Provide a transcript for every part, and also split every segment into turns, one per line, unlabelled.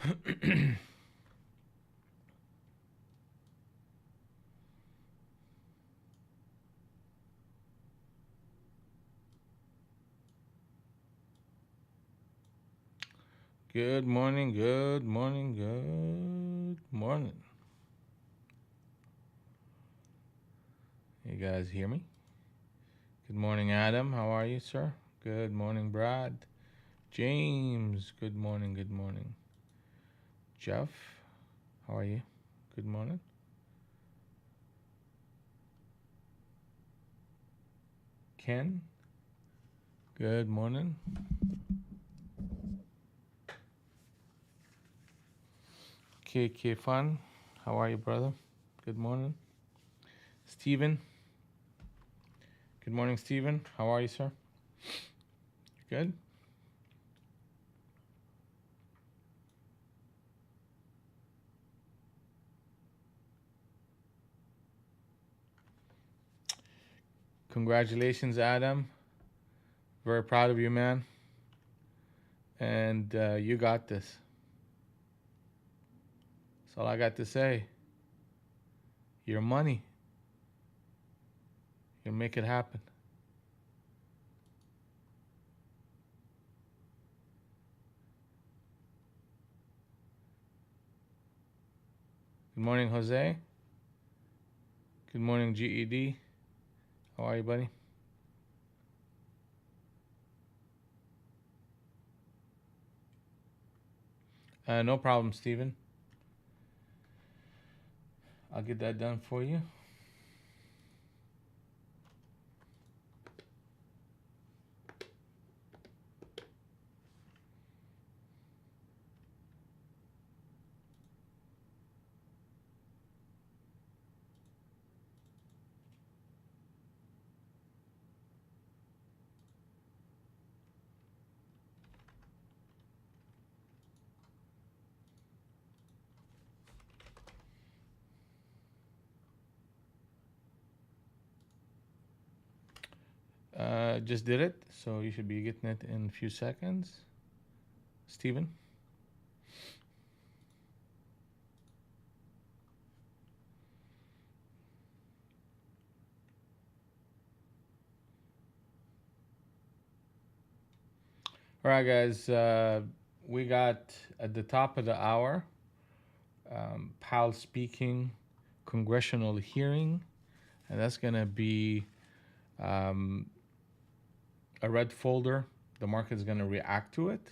Good morning, good morning, good morning. You guys hear me? Good morning, Adam. How are you, sir? Good morning, Brad. James, good morning, good morning. Jeff, how are you? Good morning. Ken, good morning. KK Fun, how are you, brother? Good morning. Steven, good morning, Steven. How are you, sir? Good. Congratulations, Adam. Very proud of you, man. And you got this. That's all I got to say. Your money. You'll make it happen. Good morning, Jose. Good morning, GED. How are you, buddy? No problem, Steven. I'll get that done for you. Just did it, so you should be getting it in a few seconds. Steven? All right, guys. We got at the top of the hour, Powell speaking, congressional hearing, and that's going to be um, a red folder. The market's going to react to it.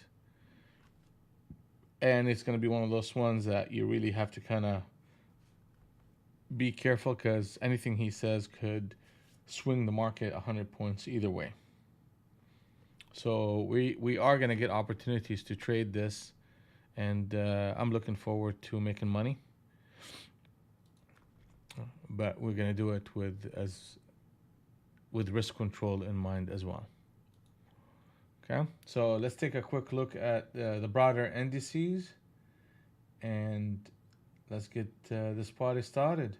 And it's going to be one of those ones that you really have to kind of be careful because anything he says could swing the market 100 points either way. So we are going to get opportunities to trade this, and I'm looking forward to making money. But we're going to do it with risk control in mind as well. Okay, so let's take a quick look at the broader indices, and let's get this party started.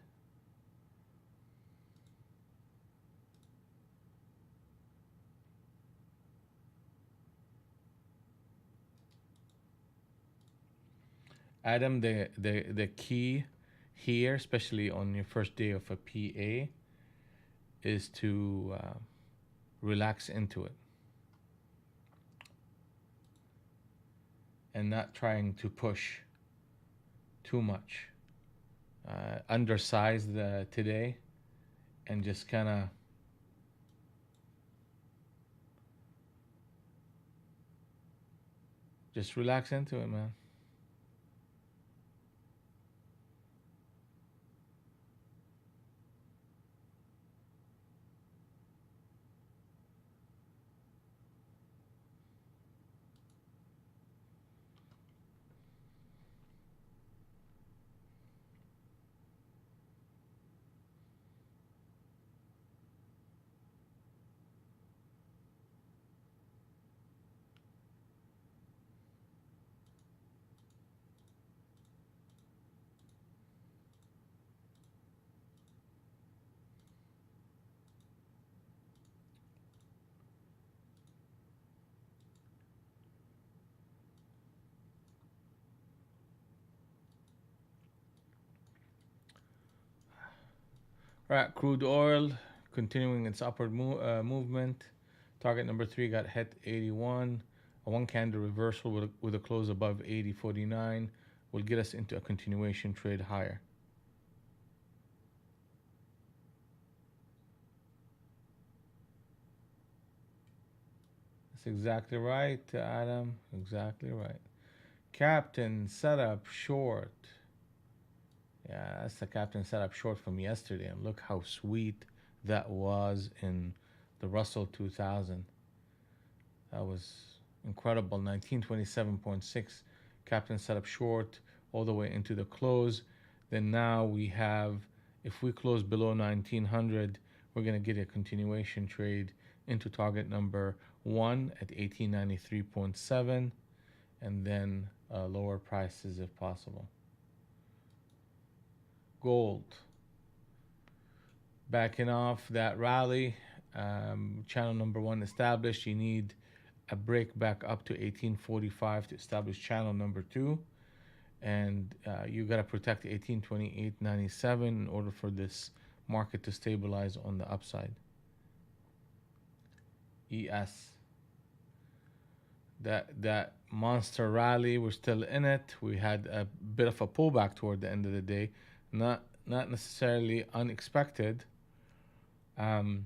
Adam, the key here, especially on your first day of a PA, is to relax into it and not trying to push too much. Undersized today, and just kind of just relax into it, man. All right, crude oil continuing its upward movement. Target number 3 got hit 81. A one candle reversal with a close above 80.49 will get us into a continuation trade higher. That's exactly right, Adam. Exactly right. Captain setup short. Yeah, that's the captain setup short from yesterday. And look how sweet that was in the Russell 2000. That was incredible. 1927.6 captain setup short all the way into the close. Then now we have, if we close below 1900, we're going to get a continuation trade into target number 1 at 1893.7, and then lower prices if possible. Gold backing off that rally. Channel number 1 established. You need a break back up to 1845 to establish channel number 2, and you got to protect 1828.97 in order for this market to stabilize on the upside. ES, that monster rally, we're still in it. We had a bit of a pullback toward the end of the day, not necessarily unexpected. We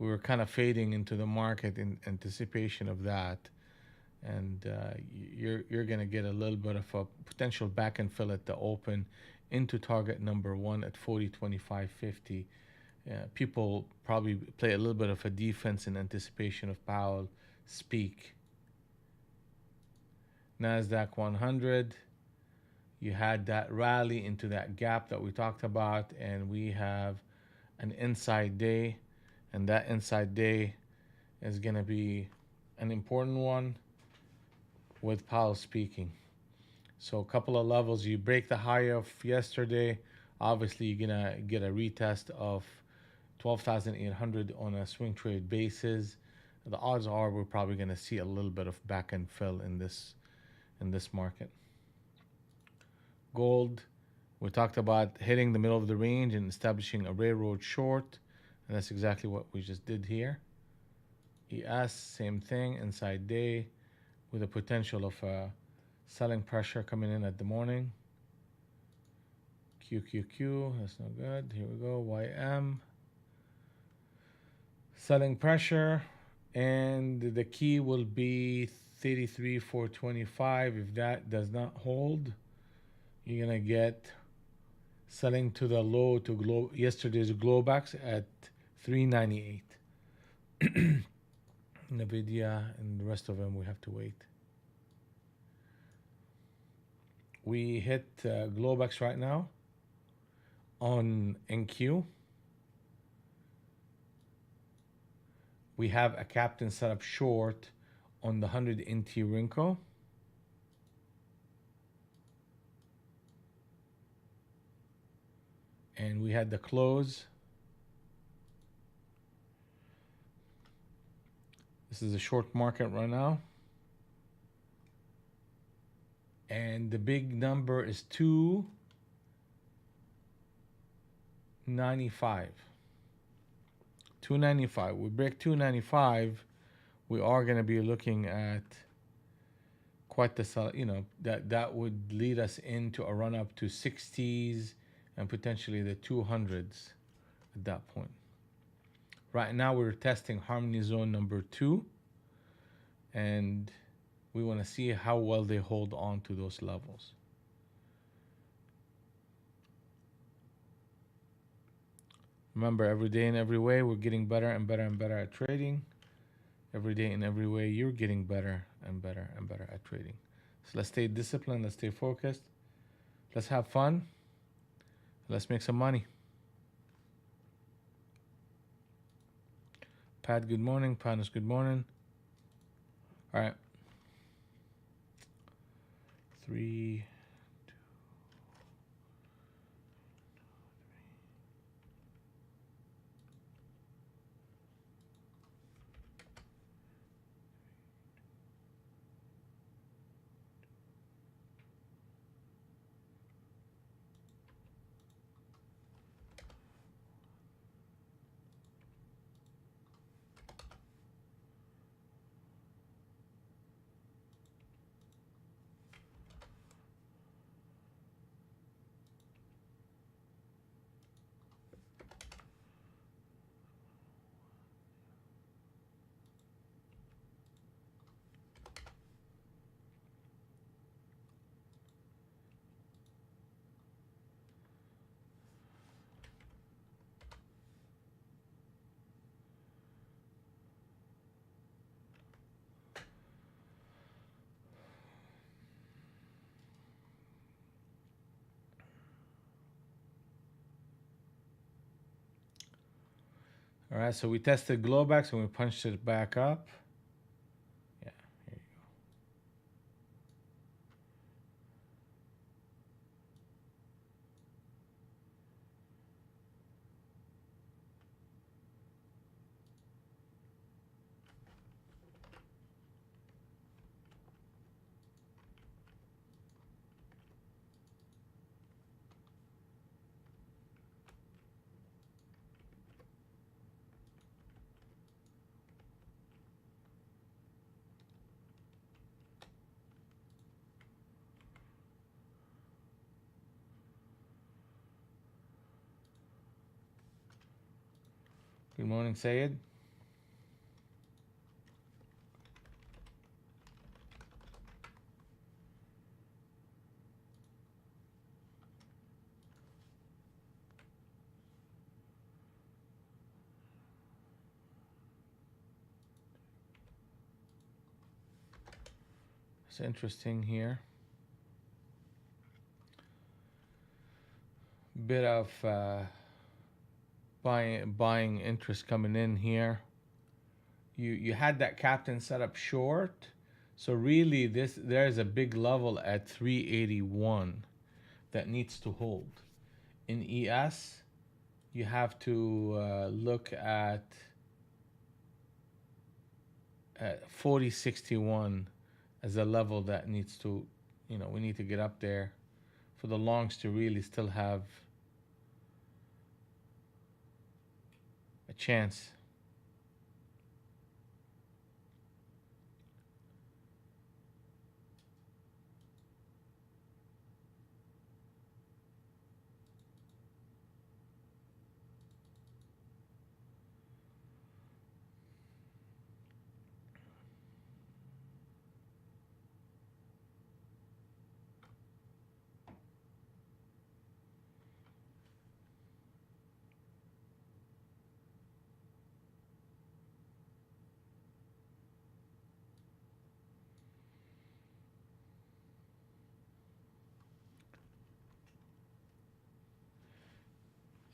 were kind of fading into the market in anticipation of that, and you're going to get a little bit of a potential back and fill at the open into target number 1 at 40.2550. People probably play a little bit of a defense in anticipation of Powell speak. NASDAQ 100, you had that rally into that gap that we talked about, and we have an inside day, and that inside day is going to be an important one with Powell speaking. So a couple of levels. You break the high of yesterday, obviously you're going to get a retest of 12,800 on a swing trade basis. The odds are we're probably going to see a little bit of back and fill in this market. Gold, we talked about hitting the middle of the range and establishing a railroad short, and that's exactly what we just did here. ES, same thing, inside day with a potential of selling pressure coming in at the morning. QQQ, that's no good. Here we go. YM, selling pressure, and the key will be 33,425. If that does not hold, you're gonna get selling to the low to yesterday's Globex at 398. Nvidia and the rest of them, we have to wait. We hit Globex right now on NQ. We have a captain set up short on the 100 NT Rinko. And we had the close. This is a short market right now. And the big number is 295. 295. We break 295, we are going to be looking at quite the, that would lead us into a run up to 60s and potentially the 200s at that point. Right now we're testing harmony zone number 2, and we want to see how well they hold on to those levels. Remember, every day in every way, we're getting better and better and better at trading. Every day in every way, you're getting better and better and better at trading. So let's stay disciplined, let's stay focused, let's have fun, let's make some money. Pat, good morning. Panos, good morning. All right. 3, 2. All right, so we tested Globex and we punched it back up. Yeah, here you go. Good morning, Sayed. It's interesting here. Bit of buying interest coming in here. You had that captain set up short, so really there's a big level at 381 that needs to hold. In ES, you have to look at 4061 as a level that needs to, we need to get up there for the longs to really still have a chance.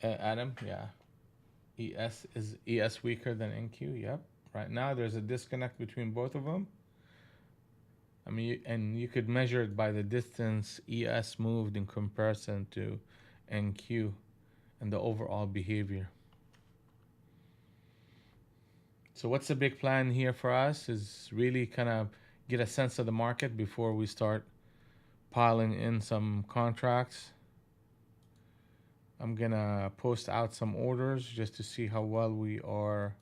Adam, yeah. ES weaker than NQ? Yep. Right now there's a disconnect between both of them. I mean, and you could measure it by the distance ES moved in comparison to NQ and the overall behavior. So what's the big plan here for us is really kind of get a sense of the market before we start piling in some contracts. I'm gonna post out some orders just to see how well we are.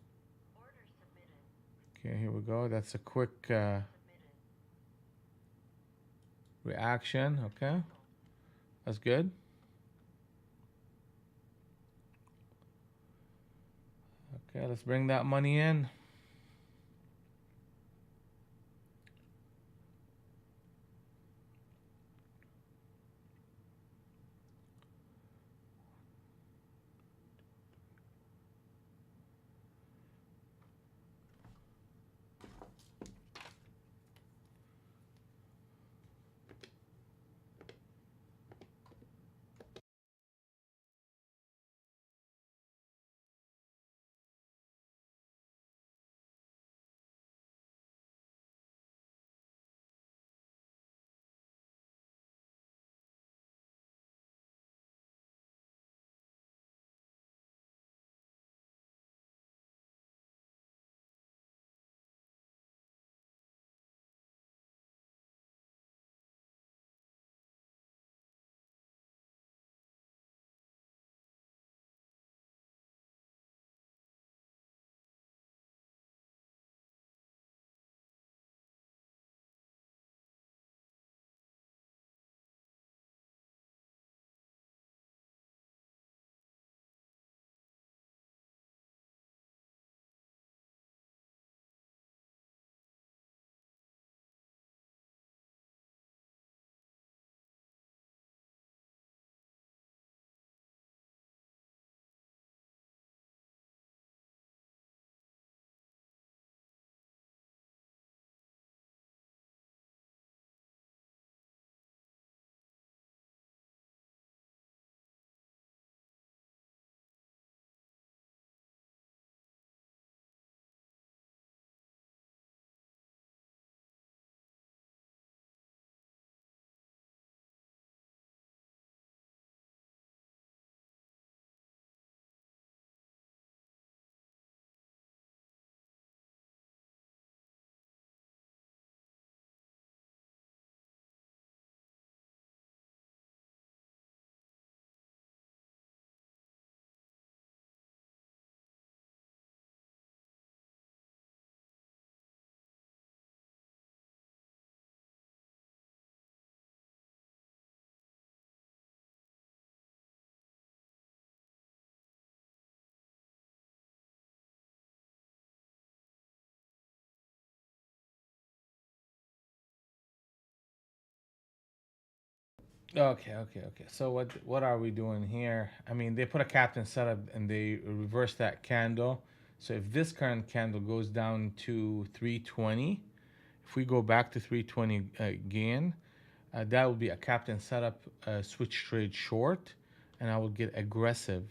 Okay, here we go. That's a quick reaction. Okay, that's good. Okay, let's bring that money in. Okay. So what are we doing here? I mean, they put a captain setup and they reverse that candle. So if this current candle goes down to 320, if we go back to 320 again, that will be a captain setup switch trade short, and I will get aggressive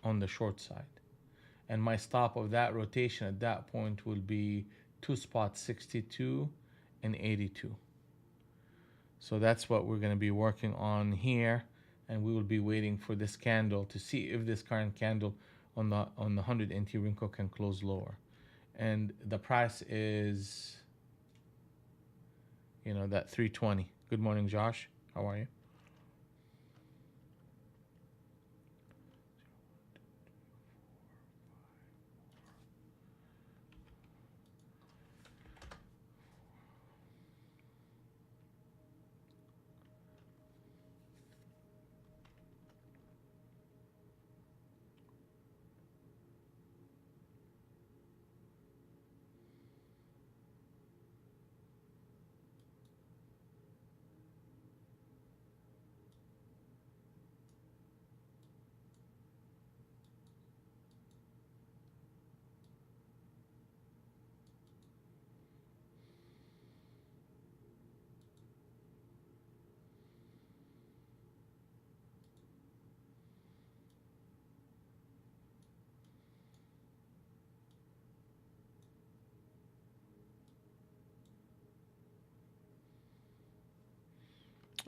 on the short side. And my stop of that rotation at that point will be two spots 62 and 82. So that's what we're going to be working on here, and we will be waiting for this candle to see if this current candle on the 100 NT Rinko can close lower. And the price is, that 320. Good morning, Josh. How are you?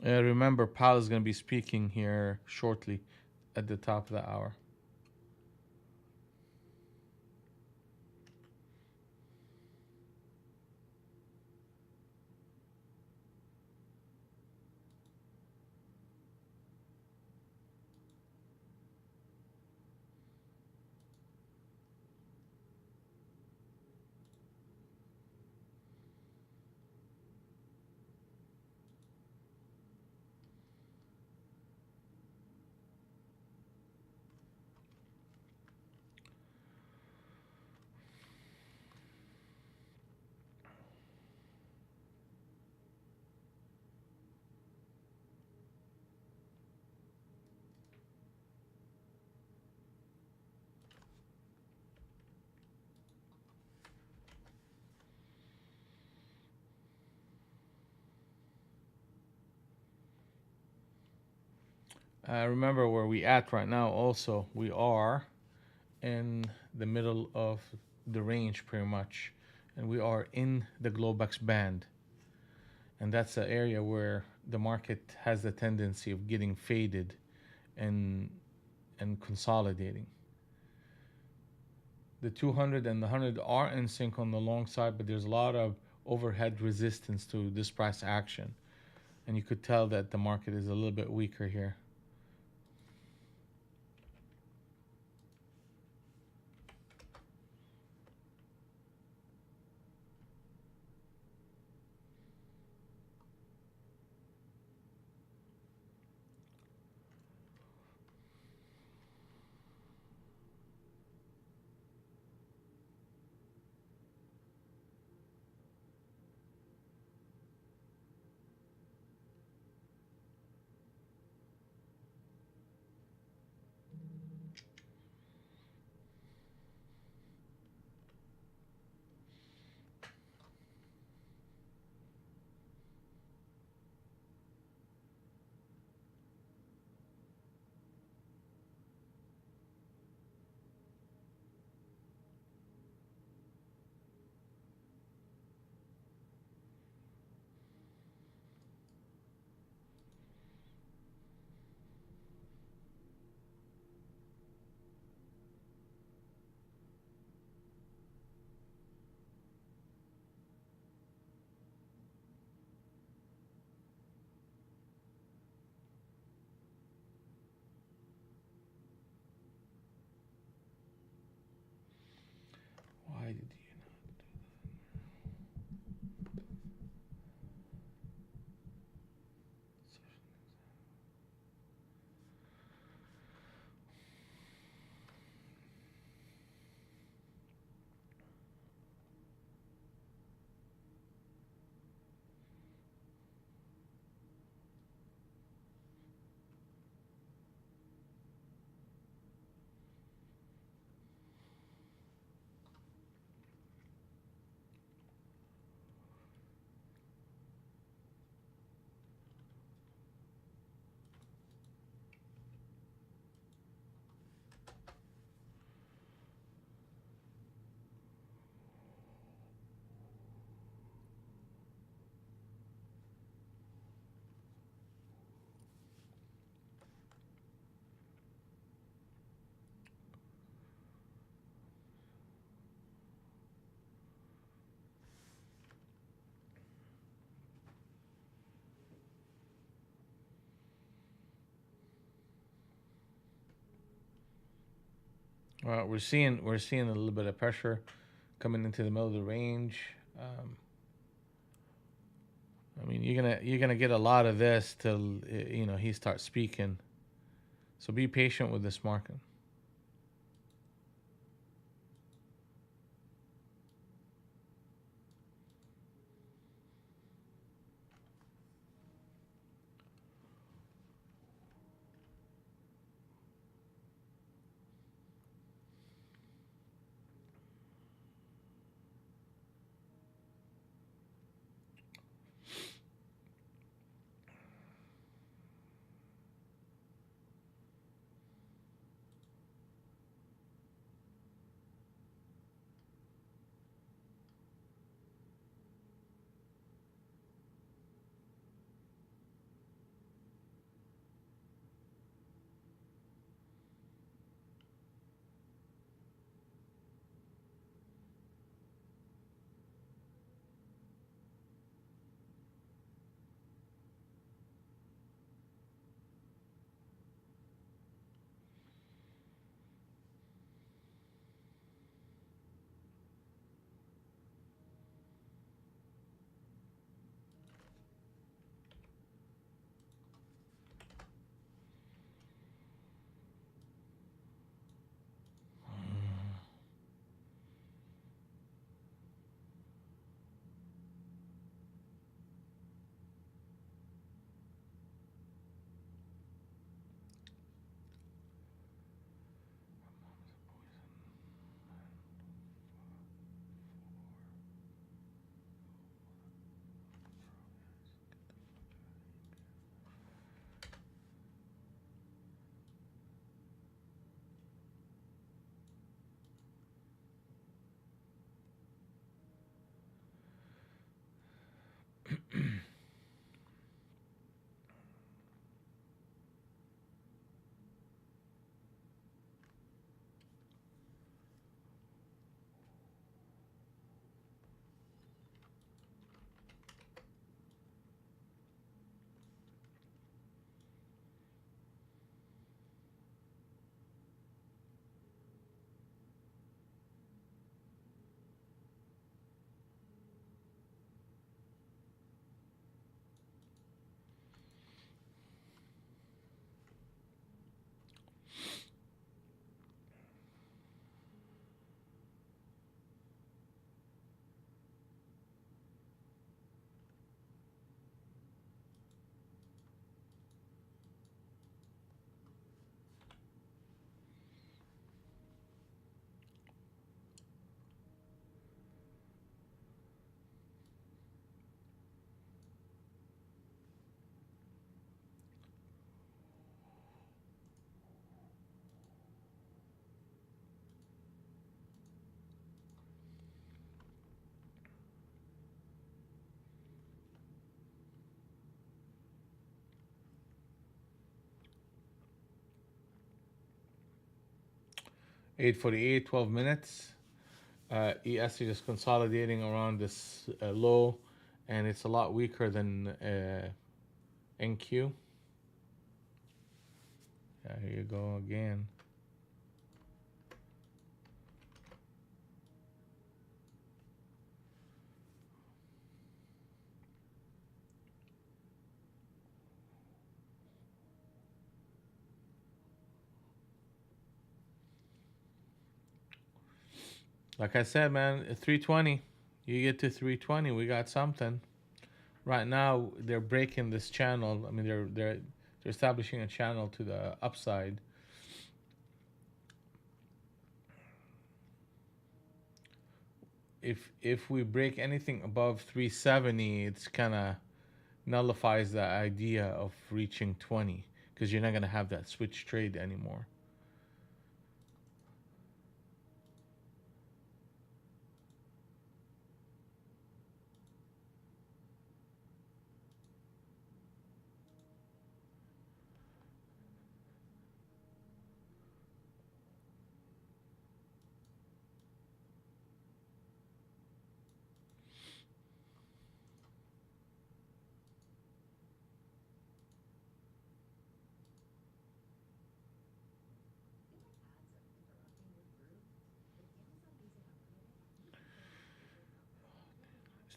Remember, Powell is going to be speaking here shortly at the top of the hour. Remember where we at right now. Also, we are in the middle of the range pretty much, and we are in the Globex band, and that's the area where the market has the tendency of getting faded and consolidating. The 200 and the 100 are in sync on the long side, but there's a lot of overhead resistance to this price action, and you could tell that the market is a little bit weaker here. We're seeing a little bit of pressure coming into the middle of the range. Um, I mean, you're gonna get a lot of this till he starts speaking. So be patient with this market. Mm. 8:48, 12 minutes. ES is just consolidating around this low, and it's a lot weaker than NQ. Yeah, here you go again. Like I said, man, 320. You get to 320, we got something. Right now, they're breaking this channel. I mean, they're establishing a channel to the upside. If we break anything above 370, it's kind of nullifies the idea of reaching 20 because you're not gonna have that switch trade anymore.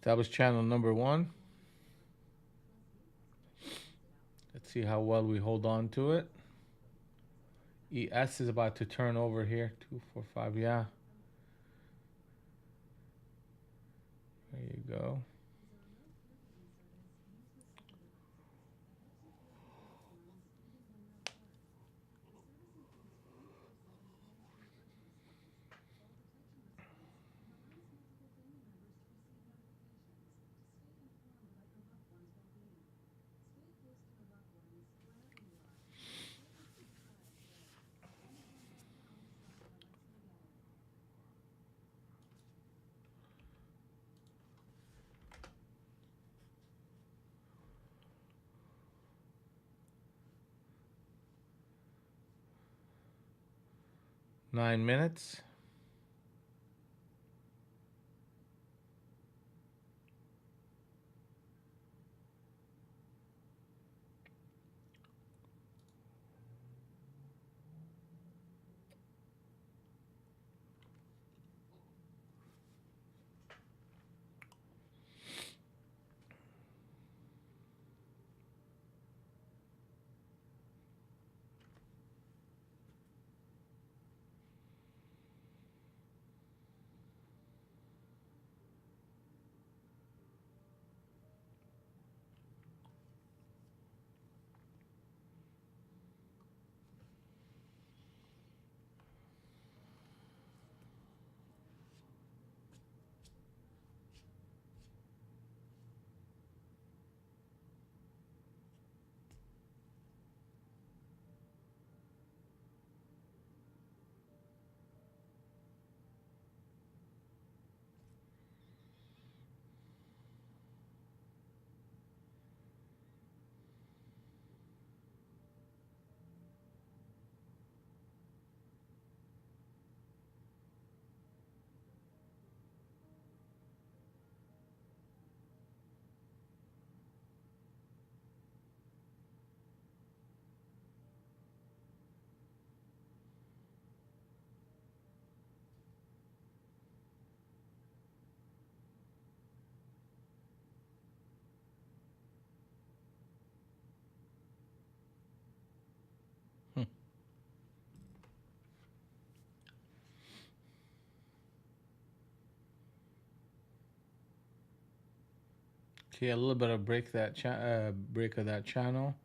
Establish channel number one. Let's see how well we hold on to it. ES is about to turn over here. 245, yeah. There you go. Nine minutes. Hmm. Okay, a little bit of break of that channel.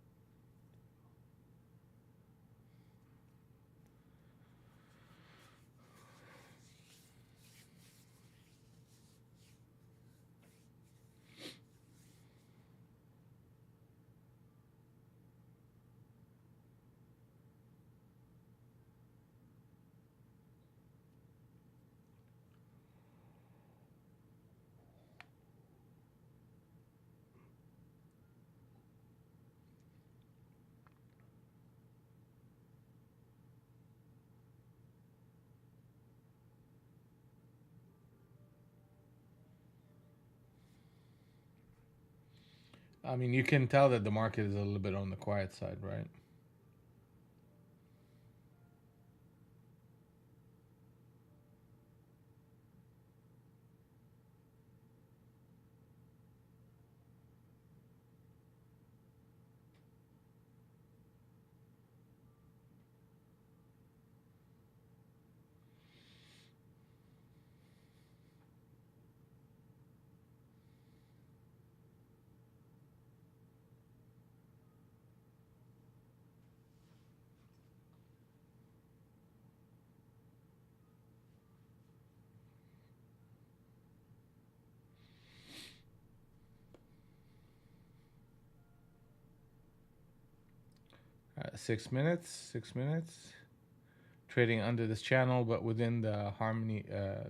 You can tell that the market is a little bit on the quiet side, right? All right, 6 minutes. 6 minutes. Trading under this channel, but within the harmony,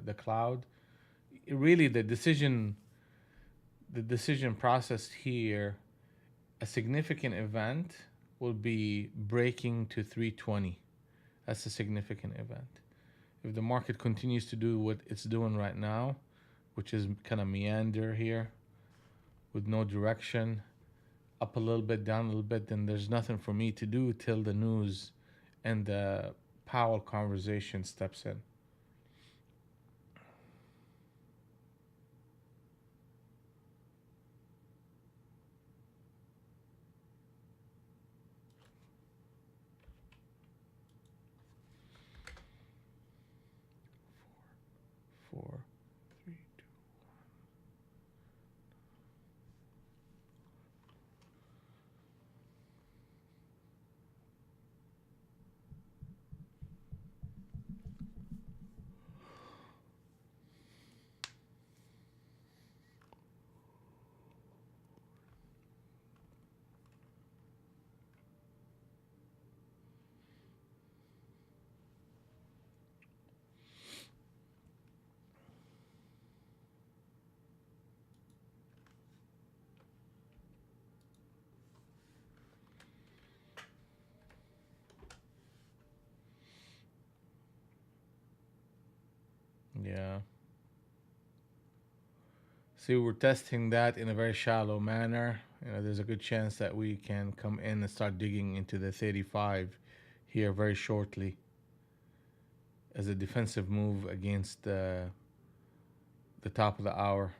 the cloud. Really, the decision process here, a significant event will be breaking to 320. That's a significant event. If the market continues to do what it's doing right now, which is kind of meander here with no direction, up a little bit, down a little bit, then there's nothing for me to do till the news and the Powell conversation steps in. 4, 3, 2. Yeah. See, we're testing that in a very shallow manner. There's a good chance that we can come in and start digging into the 35 here very shortly as a defensive move against the top of the hour.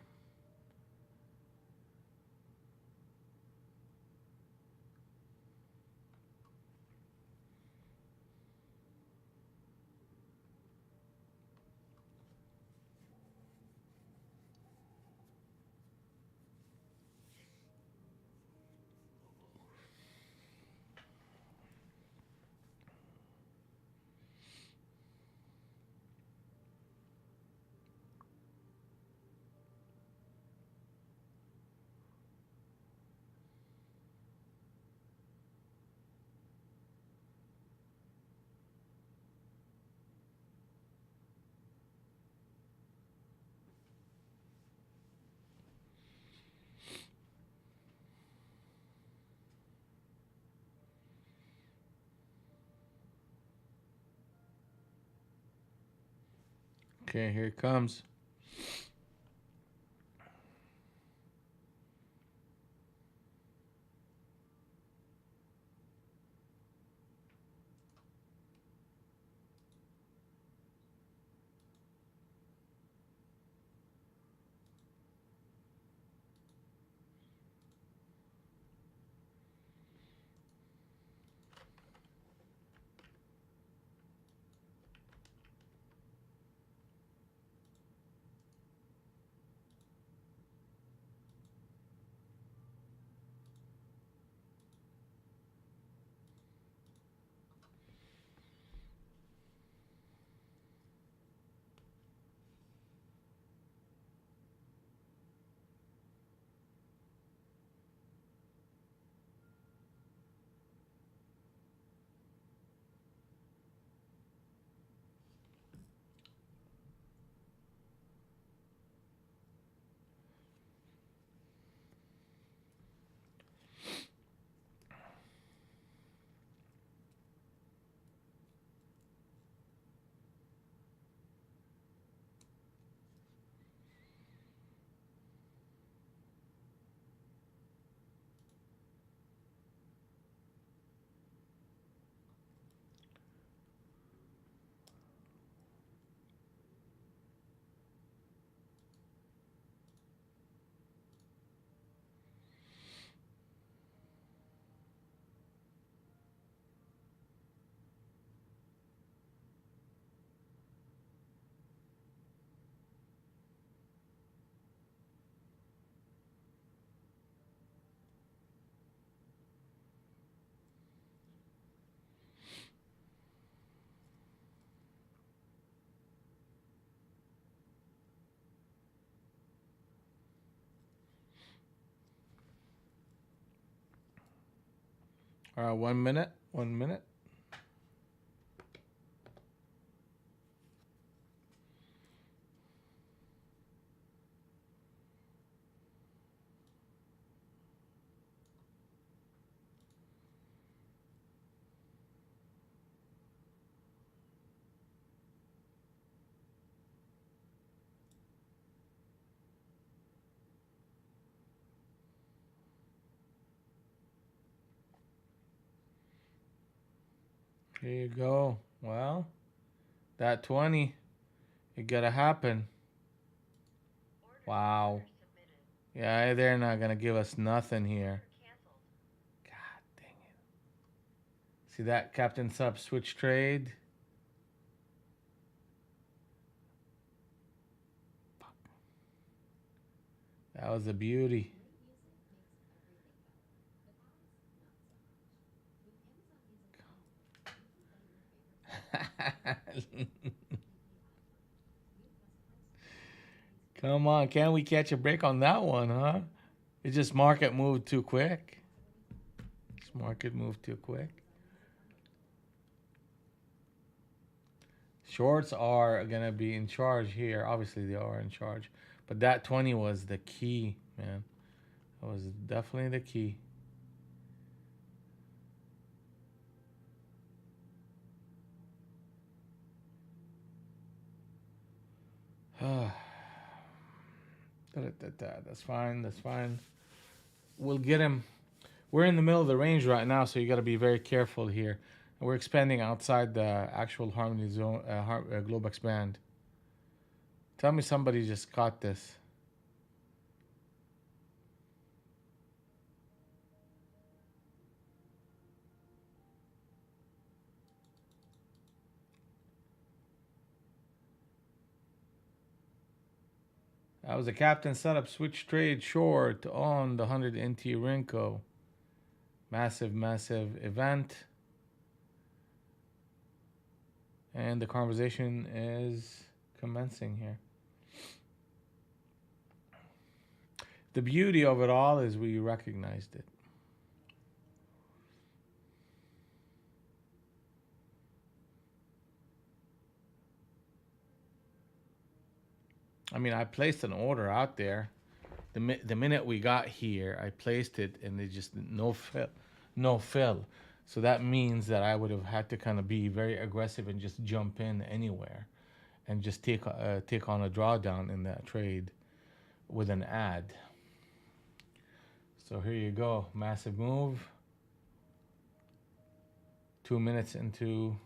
Okay, here it comes. All right, 1 minute. 1 minute. Here you go. Well, that 20, it gotta happen. Wow. Yeah, they're not gonna give us nothing here. God dang it. See that Captain Sub switch trade? That was a beauty. Come on, can we catch a break on that one, huh? It just market moved too quick. Just market moved too quick. Shorts are gonna be in charge here. Obviously, they are in charge, but that 20 was the key, man. That was definitely the key. That's fine. That's fine. We'll get him. We're in the middle of the range right now, so you got to be very careful here. We're expanding outside the actual harmony zone, Globex band. Tell me somebody just caught this. That was a captain setup, switch trade short on the 100 NT Rinco. Massive, massive event. And the conversation is commencing here. The beauty of it all is we recognized it. I mean, I placed an order out there. The minute we got here, I placed it, and it just no fill, no fill. So that means that I would have had to kind of be very aggressive and just jump in anywhere, and just take on a drawdown in that trade with an ad. So here you go, massive move. 2 minutes into.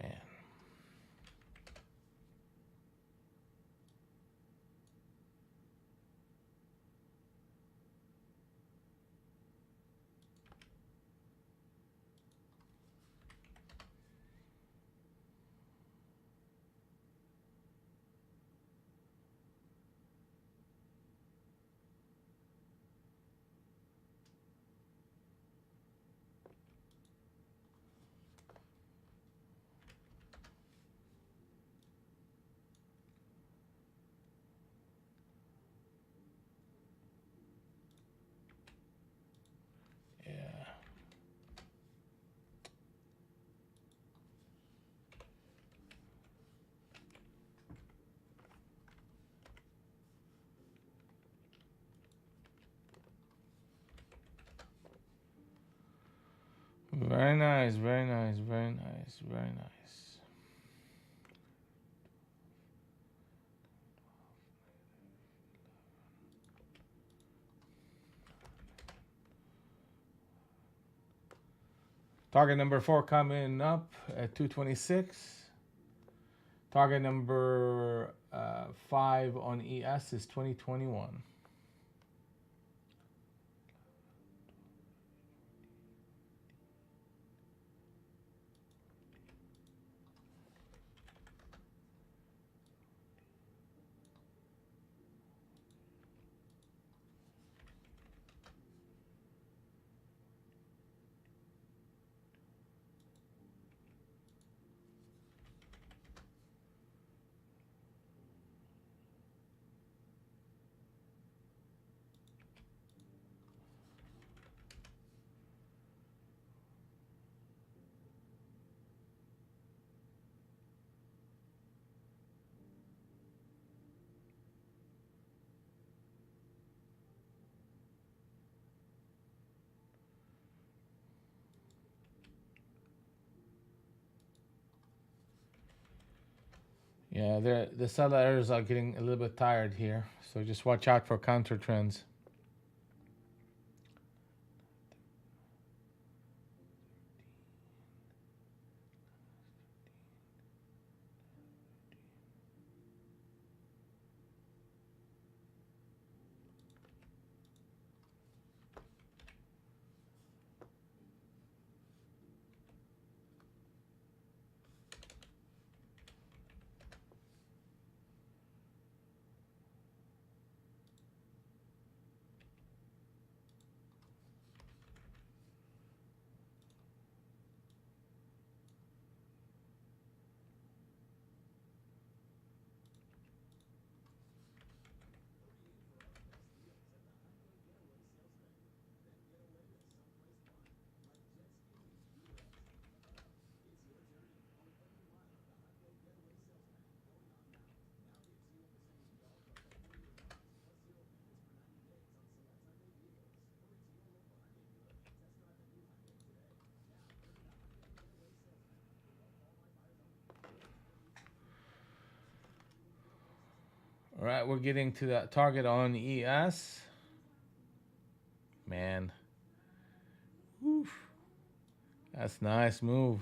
Man. Yeah. Very nice, very nice, very nice, very nice. Target number 4 coming up at 226. Target number 5 on ES is 2021. Yeah, the sellers are getting a little bit tired here, so just watch out for counter trends. All right, we're getting to that target on ES. Man, whew, that's nice move.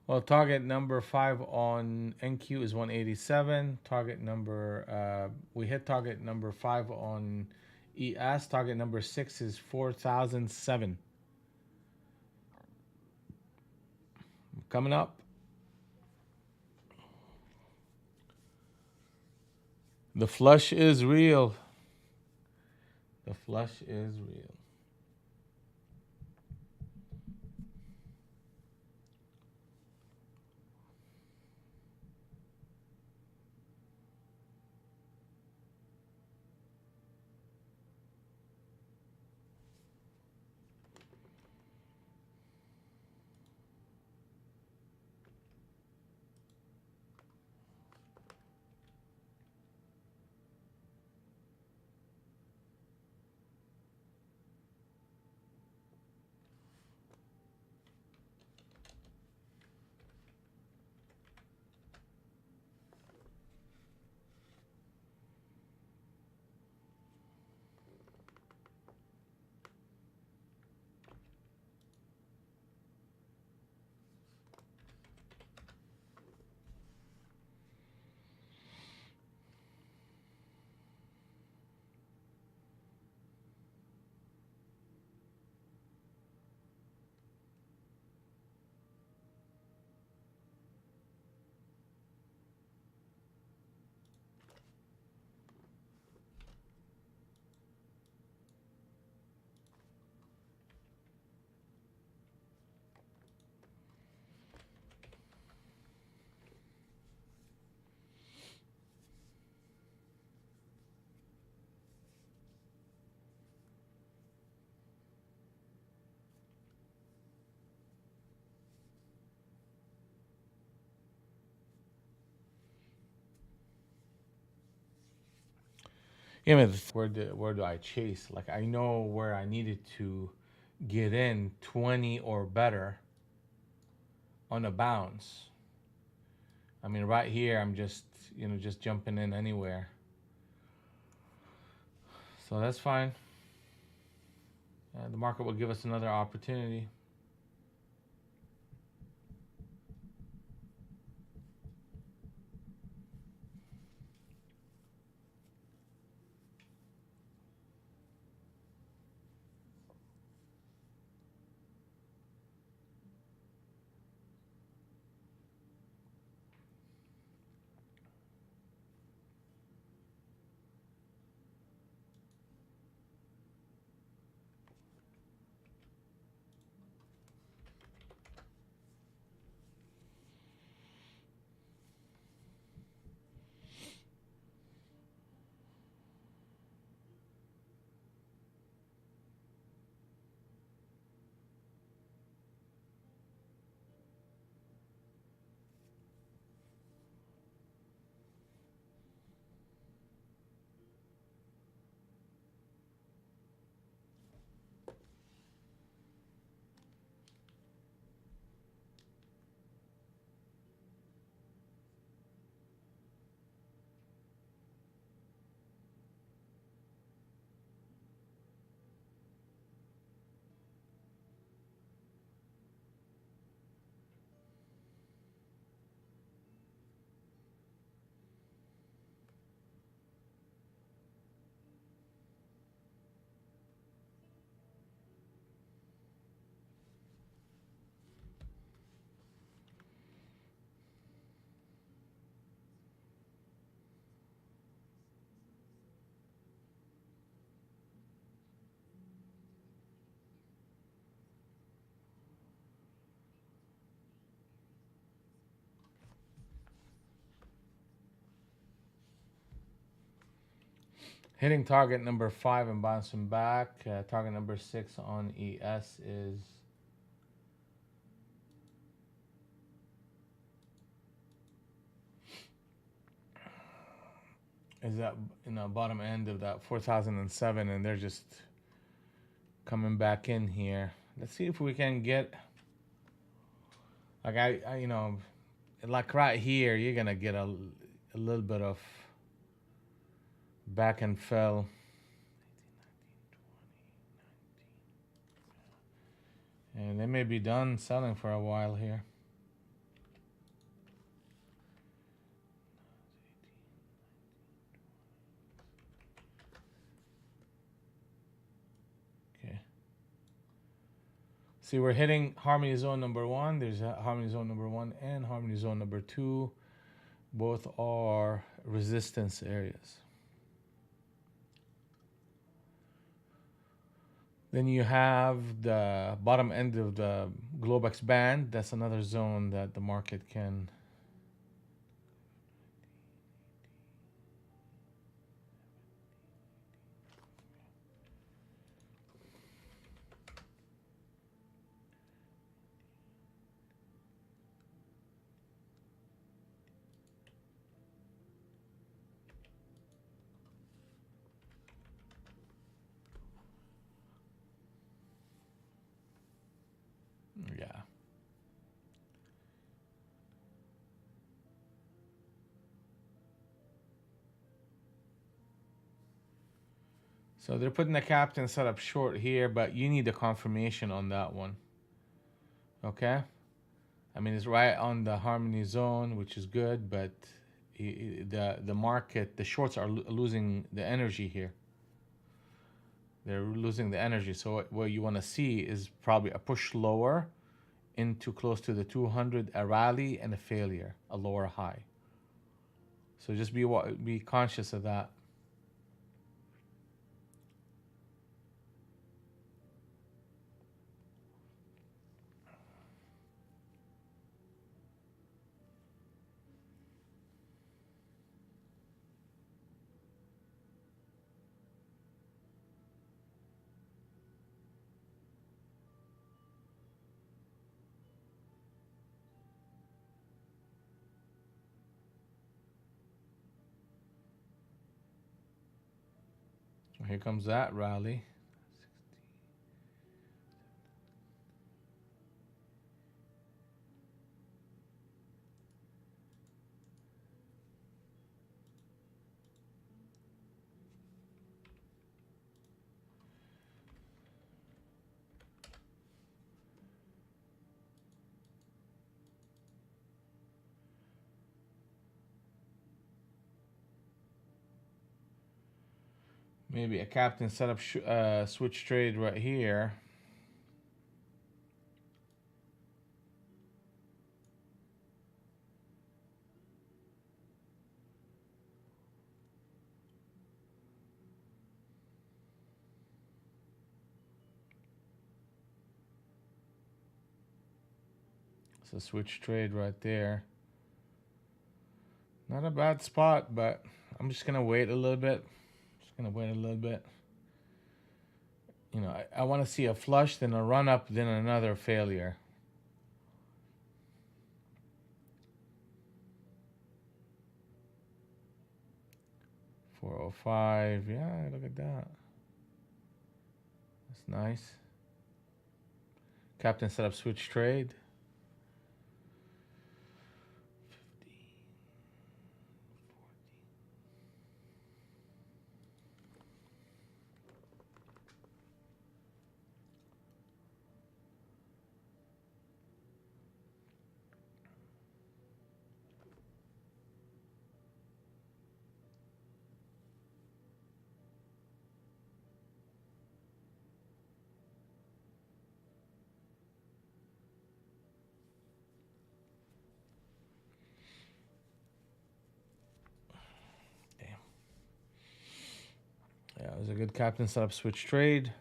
Well, target number 5 on NQ is 187. Target number, we hit target number 5 on ES. Target number 6 is 4007. Coming up. The flush is real. The flush is real. Yeah, man, where do I chase? Like, I know where I needed to get in 20 or better on a bounce. I mean, right here, I'm just, just jumping in anywhere. So that's fine. The market will give us another opportunity. Hitting target number 5 and bouncing back. Target number 6 on ES is that, bottom end of that 4007, and they're just coming back in here. Let's see if we can get, like, like right here, you're gonna get a little bit of back and fill. And they may be done selling for a while here. Okay. See, we're hitting harmony zone number 1. There's harmony zone number 1 and harmony zone number 2. Both are resistance areas. Then you have the bottom end of the Globex band. That's another zone that the market can yeah. So they're putting the captain setup short here, but you need a confirmation on that one. Okay? I mean, it's right on the harmony zone, which is good, but the market, the shorts are losing the energy here. They're losing the energy. So what you want to see is probably a push lower into close to the 200, a rally, and a failure, a lower high. So just be conscious of that. Here comes that rally. Maybe a captain setup switch trade right here. It's a switch trade right there. Not a bad spot, but I'm just gonna wait a little bit. I want to see a flush, then a run up, then another failure. $405. Yeah, look at that. That's nice. Captain setup switch trade. Yeah, it was a good captain setup switch trade.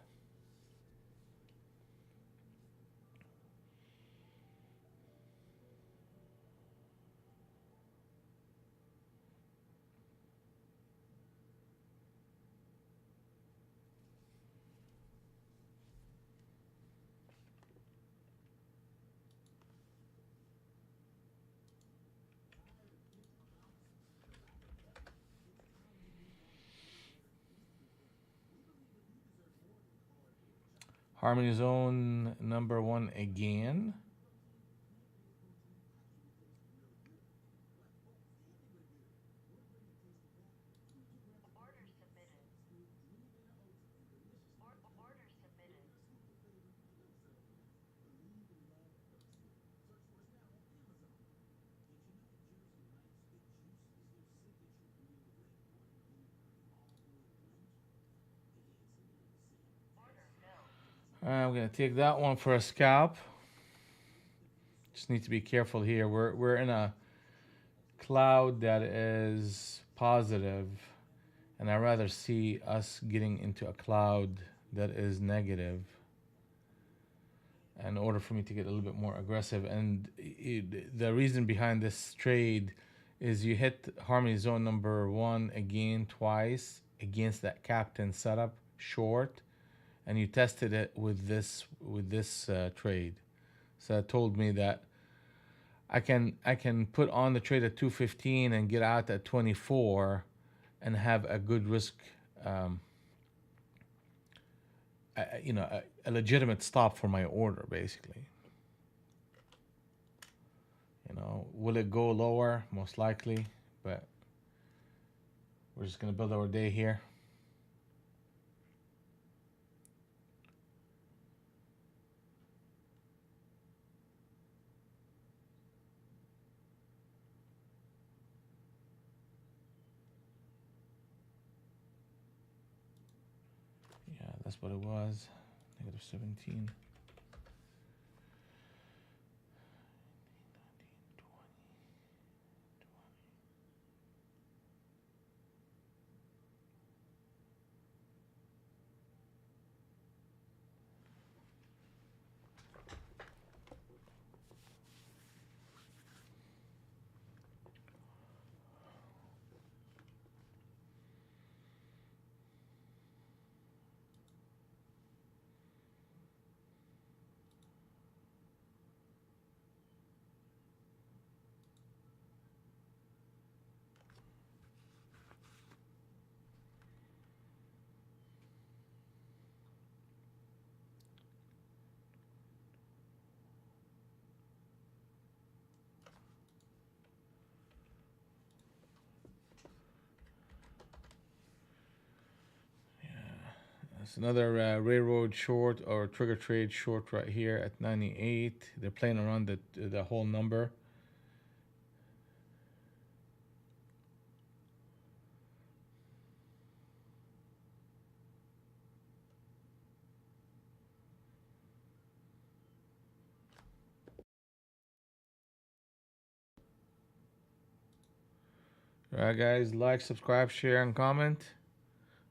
Harmony zone number one again. I'm gonna take that one for a scalp. Just need to be careful here. We're in a cloud that is positive, and I'd rather see us getting into a cloud that is negative in order for me to get a little bit more aggressive. And the reason behind this trade is you hit harmony zone number one again twice against that captain setup short, and you tested it with this trade. So that told me that I can put on the trade at 215 and get out at 24 and have a good risk, um, a legitimate stop for my order, basically. Will it go lower? Most likely, but we're just gonna build our day here. Yeah, that's what it was. Negative 17. It's another railroad short or trigger trade short right here at 98. They're playing around the whole number. All right, guys, like, subscribe, share, and comment.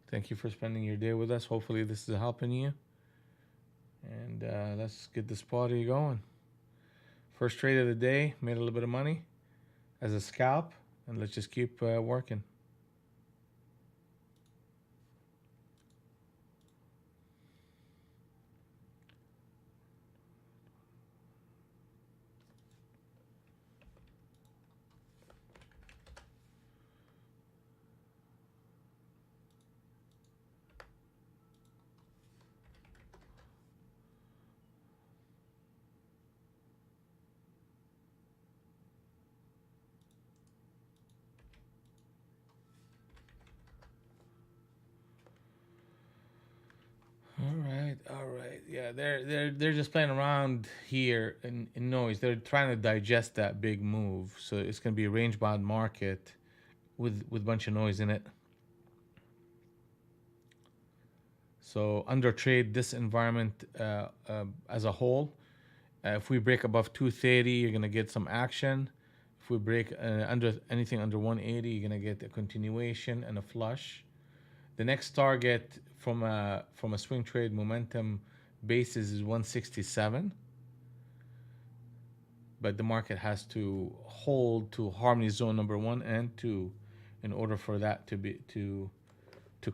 Thank you for spending your day with us. Hopefully, this is helping you. And let's get this party going. First trade of the day, made a little bit of money as a scalp, and let's just keep working. All right. Yeah, they're just playing around here in noise. They're trying to digest that big move, so it's gonna be a range bound market with a bunch of noise in it. So under trade this environment as a whole. If we break above 230, you're gonna get some action. If we break under anything under 180, you're gonna get a continuation and a flush. The next target from a swing trade momentum basis is 167, but the market has to hold to harmony zone number 1 and 2 in order for that to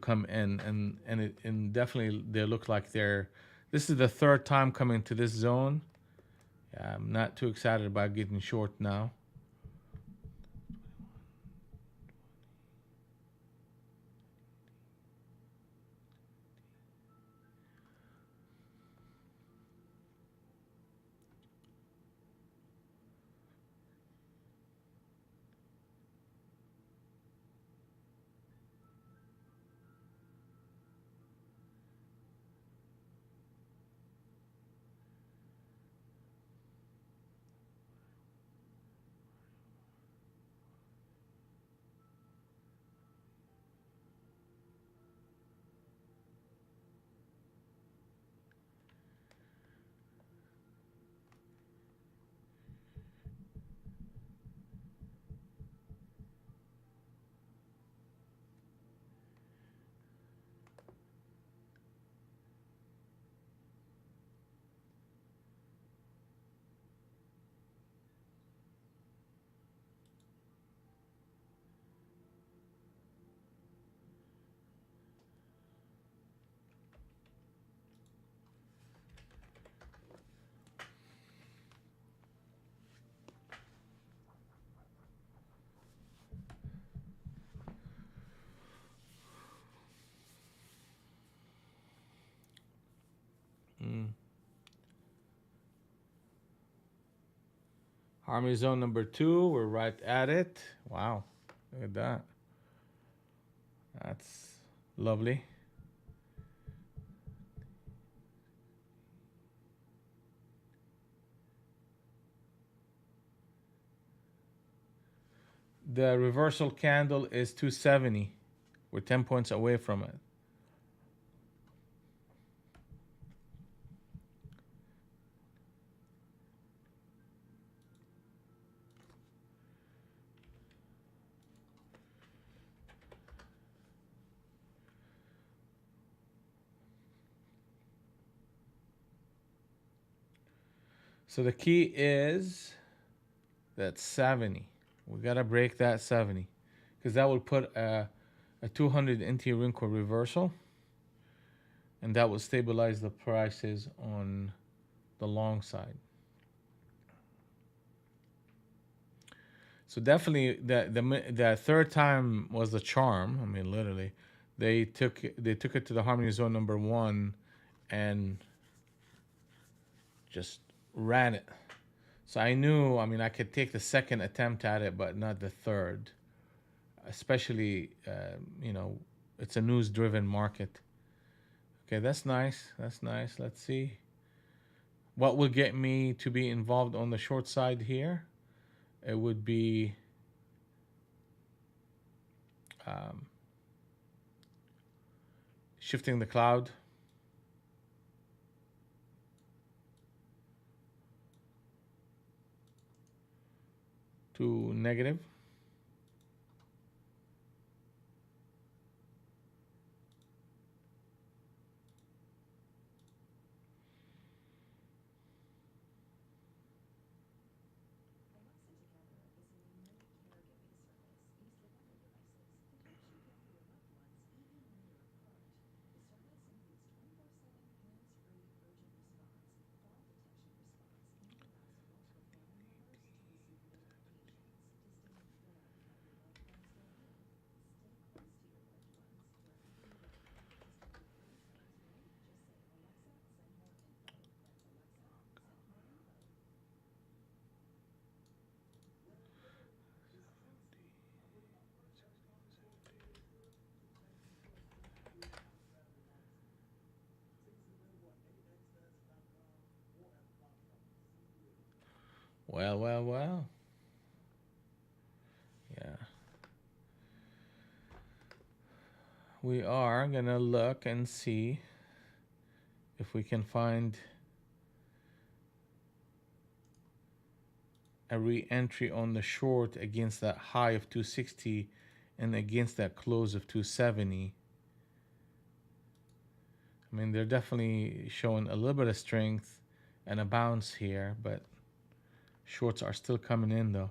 come in, and definitely they look like they're. This is the third time coming to this zone. I'm not too excited about getting short now. Harmony zone number 2, we're right at it. Wow, look at that. That's lovely. The reversal candle is 270. We're 10 points away from it. So the key is that 70. We gotta break that 70 because that will put a 200 anti-wrinkle reversal, and that will stabilize the prices on the long side. So definitely, the third time was the charm. I mean, literally, they took it to the harmony zone number 1 and just ran it. So I knew, I mean, I could take the second attempt at it, but not the third. Especially, it's a news-driven market. Okay, that's nice. That's nice. Let's see. What will get me to be involved on the short side here? It would be um, shifting the cloud to negative. Well, well, well. Yeah. We are gonna look and see if we can find a re-entry on the short against that high of 260 and against that close of 270. I mean, they're definitely showing a little bit of strength and a bounce here, but shorts are still coming in though.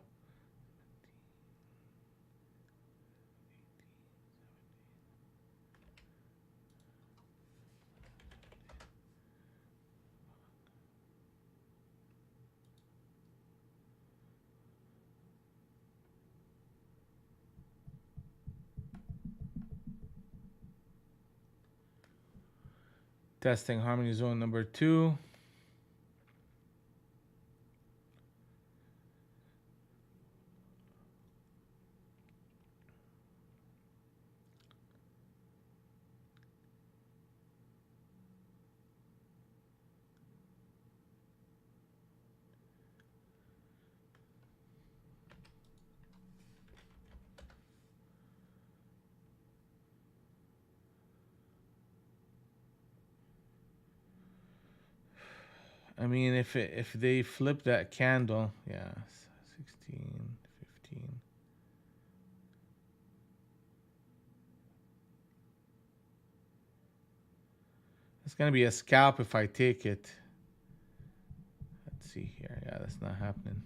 Testing harmony zone number 2. I mean, if they flip that candle, yeah, 16, 15. It's gonna be a scalp if I take it. Let's see here. Yeah, that's not happening.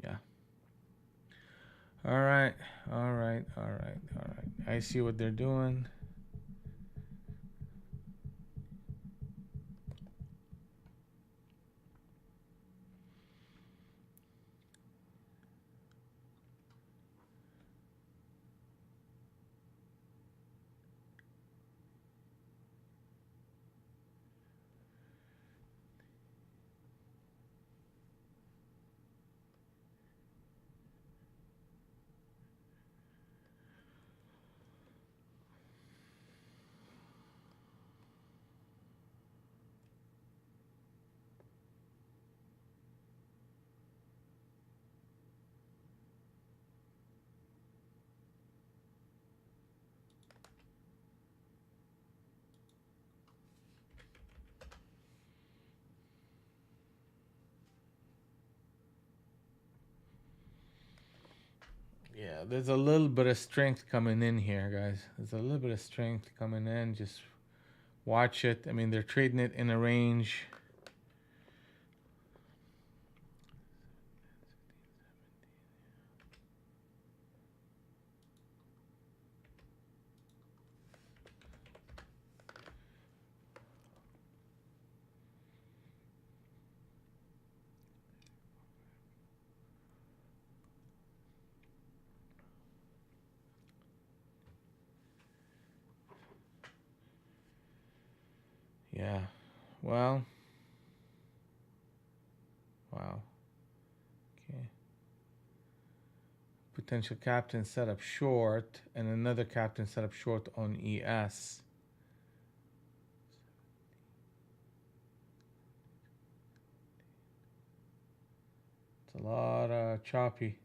Yeah. All right. All right. All right. All right. I see what they're doing. Yeah, there's a little bit of strength coming in here, guys. There's a little bit of strength coming in. Just watch it. I mean, they're trading it in a range. Yeah. Well, wow. Okay. Potential captain set up short, and another captain set up short on ES. It's a lot of choppy.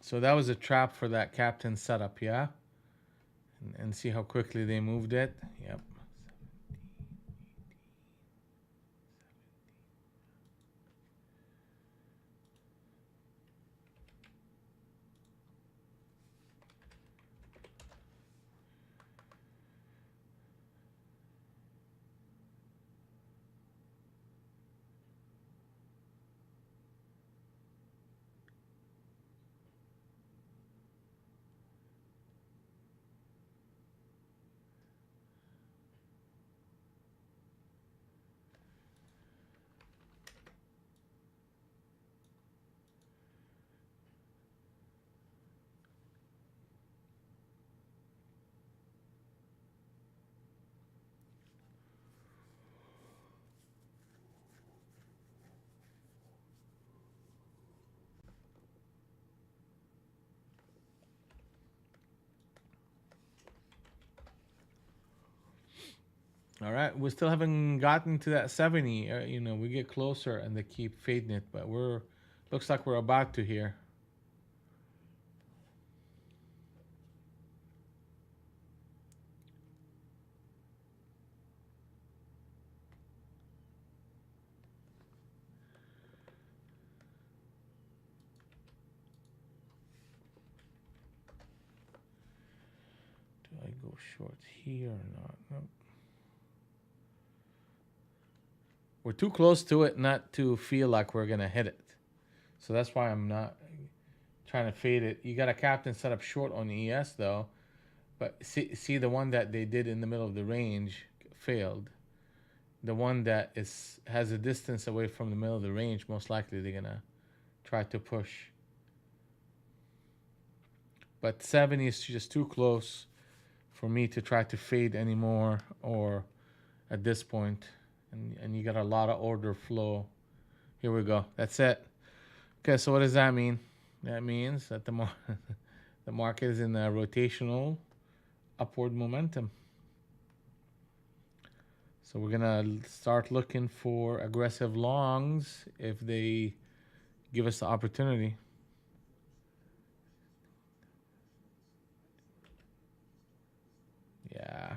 So that was a trap for that captain setup, yeah? And see how quickly they moved it. Yep. All right, we still haven't gotten to that 70. We get closer and they keep fading it, but looks like we're about to here. Do I go short here or not? Nope. We're too close to it not to feel like we're gonna hit it. So that's why I'm not trying to fade it. You got a captain set up short on ES though, but see the one that they did in the middle of the range failed. The one that has a distance away from the middle of the range, most likely they're gonna try to push. But 70 is just too close for me to try to fade anymore or at this point. And you got a lot of order flow. Here we go. That's it. Okay, so what does that mean? That means that the market is in a rotational upward momentum. So we're gonna start looking for aggressive longs if they give us the opportunity. Yeah.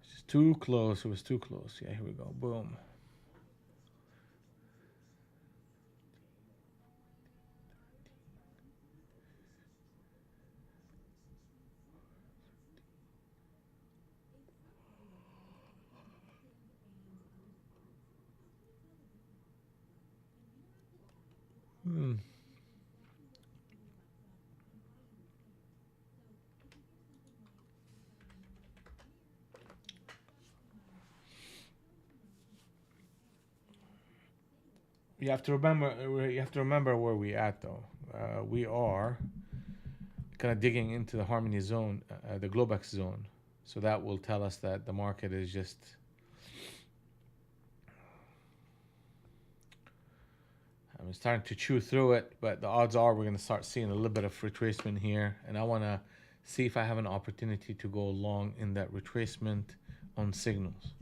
It's too close. It was too close. Yeah, here we go. Boom. Hmm. you have to remember where we at though. We are kind of digging into the harmony zone, the Globex zone. So that will tell us that the market is just I'm starting to chew through it, but the odds are we're going to start seeing a little bit of retracement here, and I want to see if I have an opportunity to go long in that retracement on signals.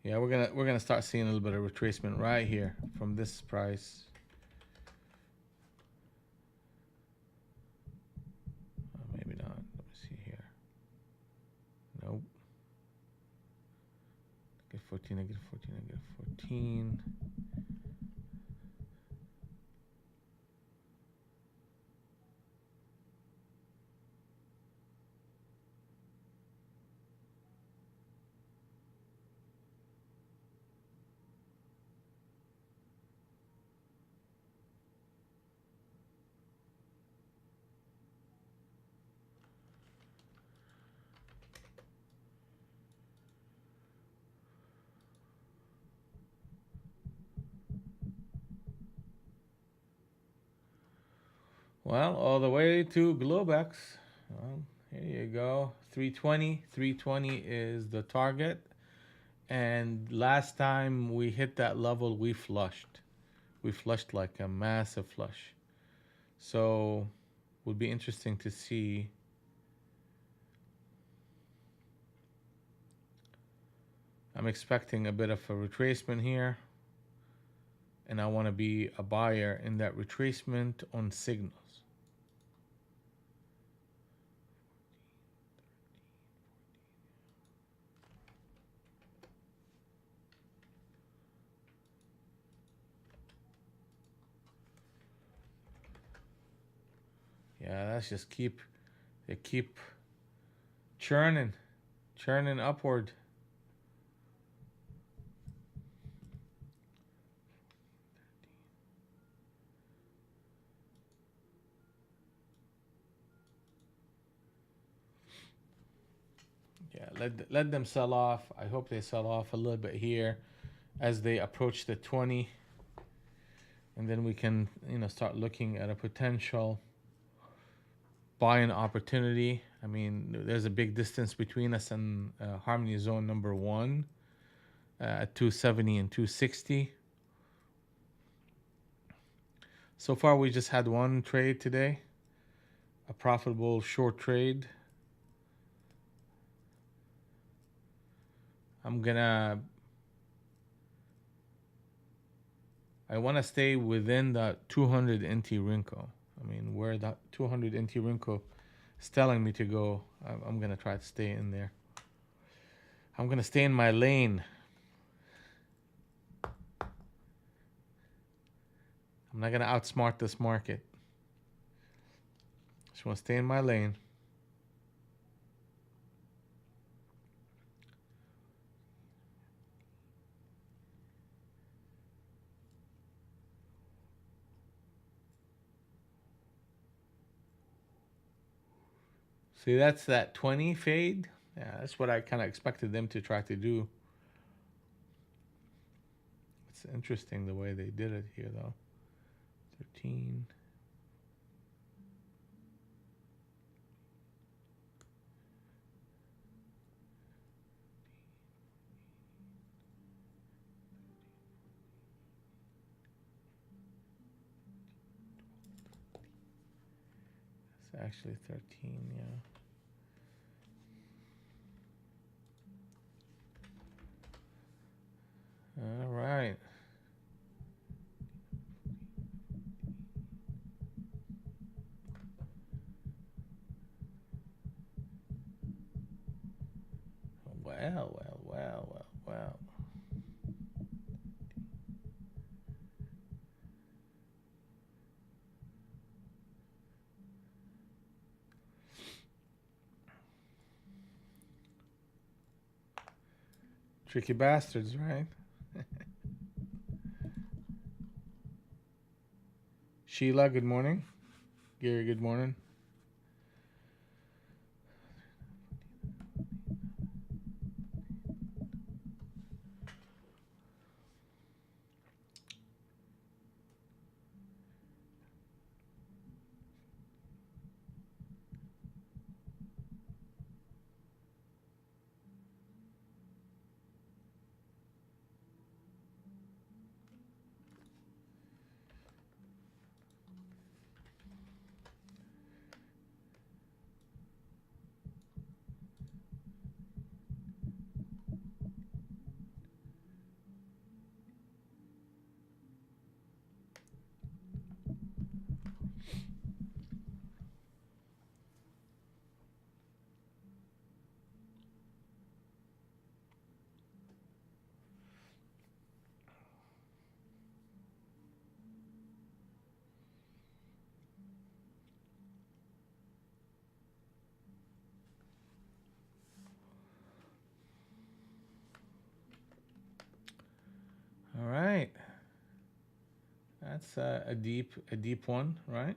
Yeah, we're gonna start seeing a little bit of retracement right here from this price. Maybe not. Let me see here. Nope. Negative 14, negative 14, negative 14. Well, all the way to Globex. Well, here you go. 320. 320 is the target. And last time we hit that level, we flushed. We flushed like a massive flush. So, would be interesting to see. I'm expecting a bit of a retracement here. And I want to be a buyer in that retracement on signals. Yeah, that's just they keep churning upward. Yeah, let them sell off. I hope they sell off a little bit here as they approach the 20, and then we can start looking at a potential buying opportunity. I mean, there's a big distance between us and Harmony Zone number 1 at 270 and 260. So far, we just had one trade today, a profitable short trade. I want to stay within the 200 NT Rinko. I mean, where that 200 NT Rinko is telling me to go, I'm going to try to stay in there. I'm going to stay in my lane. I'm not going to outsmart this market. Just want to stay in my lane. See, that's that 20 fade. Yeah, that's what I kind of expected them to try to do. It's interesting the way they did it here, though. 13. It's actually 13, yeah. All right. Tricky bastards, right? Sheila, good morning. Gary, good morning. All right. That's a deep one, right?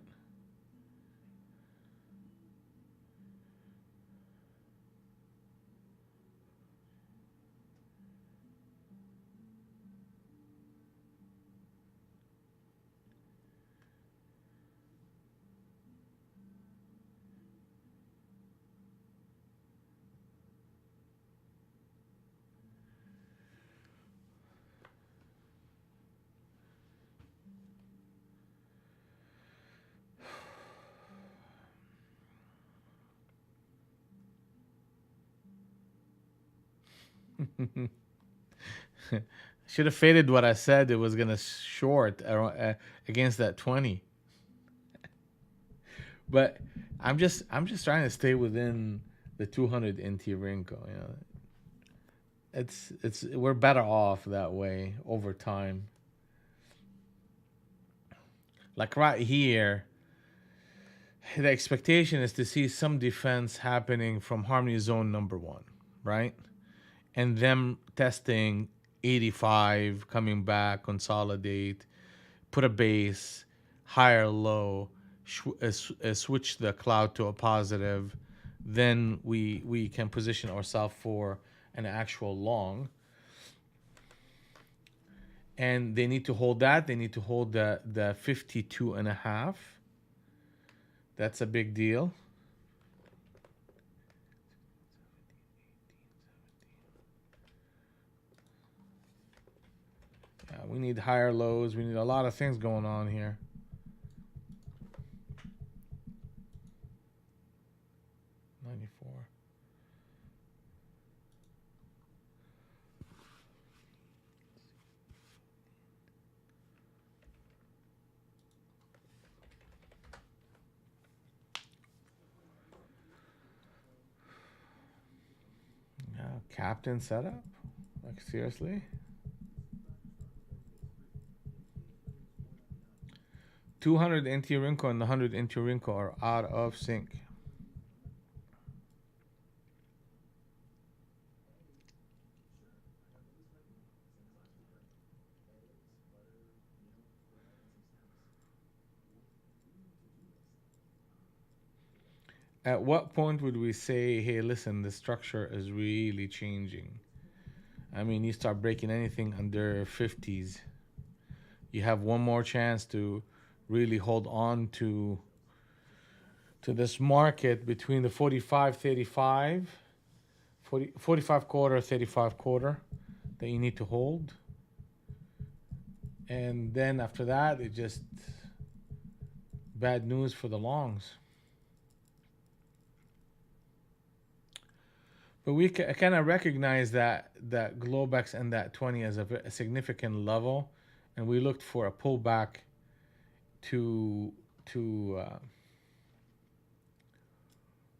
Should have faded what I said it was gonna short against that 20. But I'm just trying to stay within the 200 NT wrinkle. It's we're better off that way over time. Like right here, the expectation is to see some defense happening from harmony zone number one, right? And them testing 85, coming back, consolidate, put a base, higher low, switch the cloud to a positive, then we can position ourselves for an actual long. And they need to hold that. They need to hold the 52 and a half. That's a big deal. Yeah, we need higher lows. We need a lot of things going on here. Yeah, captain setup? Like seriously? 200 NT Rinko and the 100 NT Rinko are out of sync. At what point would we say, hey, listen, the structure is really changing? I mean, you start breaking anything under 50s, you have one more chance to really hold on to this market between the 45 35, 45 quarter, 35 quarter that you need to hold. And then after that, it just bad news for the longs. But we kind of recognize that Globex and that 20 as a significant level, and we looked for a pullback to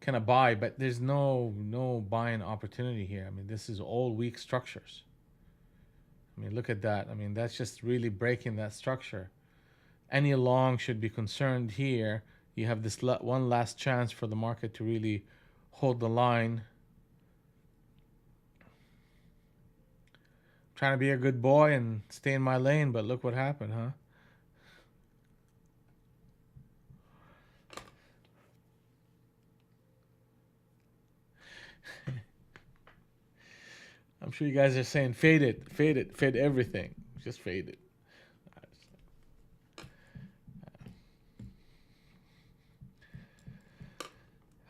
kind of buy, but there's no buying opportunity here. I mean, this is all weak structures. I mean, look at that. I mean, that's just really breaking that structure. Any long should be concerned here. You have this one last chance for the market to really hold the line. trying to be a good boy and stay in my lane, but look what happened, huh? I'm sure you guys are saying fade it, fade it, fade everything. Just fade it.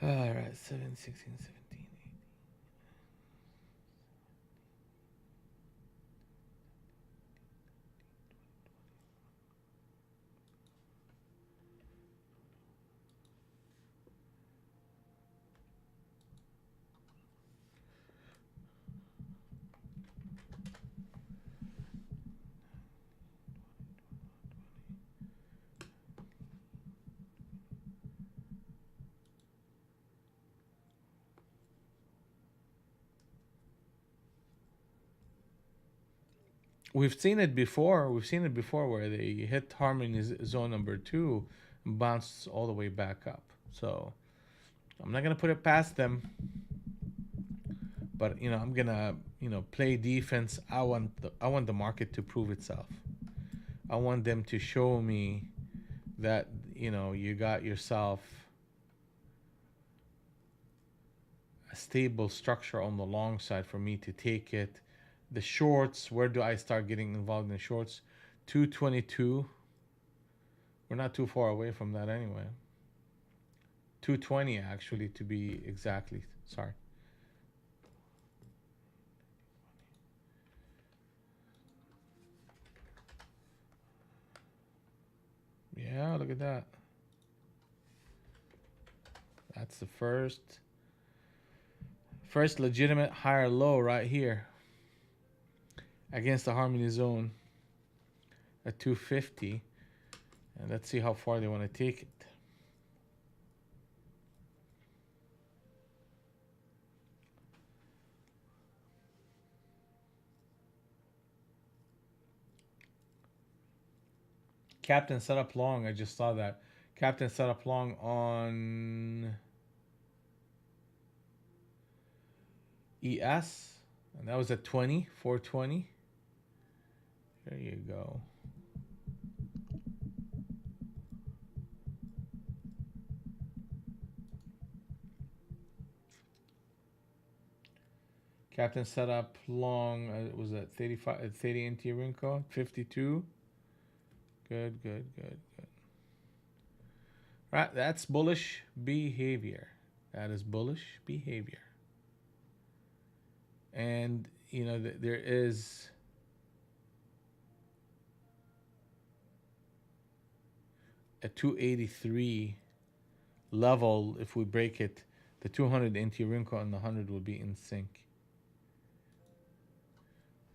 All right, 7, 16, 17. We've seen it before. We've seen it before where they hit harmony zone number 2, and bounced all the way back up. So I'm not gonna put it past them, but I'm gonna play defense. I want the market to prove itself. I want them to show me that you got yourself a stable structure on the long side for me to take it. The shorts, where do I start getting involved in the shorts? 222. We're not too far away from that anyway. 220 actually, to be exactly. Sorry. Yeah, look at that. That's the first legitimate higher low right here against the harmony zone at 250. And let's see how far they want to take it. Captain set up long. I just saw that. Captain set up long on ES, and that was at 20, 420. There you go. Captain set up long. It was at 35, at 30 NT Rinko, 52. Good, good, good, good. Right, that's bullish behavior. That is bullish behavior. And there is a 283 level. If we break it, the 200 NT Rinko and the 100 will be in sync.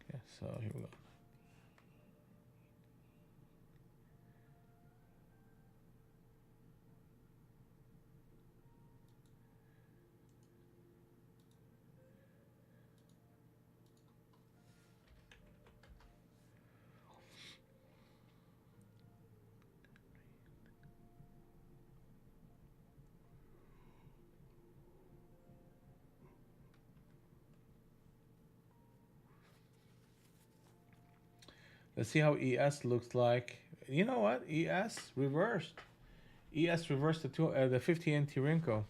Okay, so here we go. Let's see how ES looks like. You know what? ES reversed. ES reversed the 50 NT Rinko.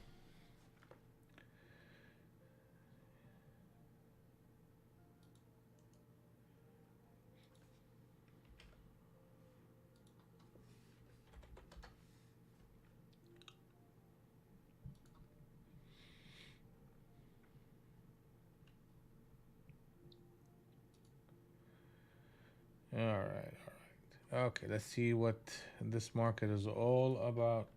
All right, all right. Okay, let's see what this market is all about.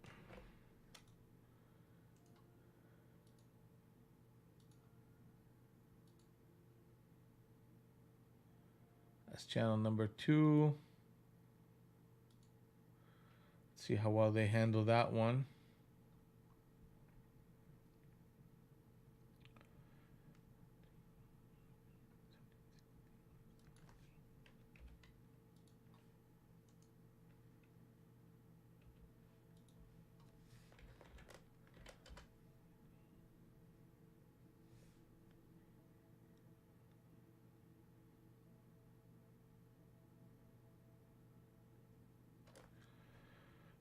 That's channel number 2. Let's see how well they handle that one.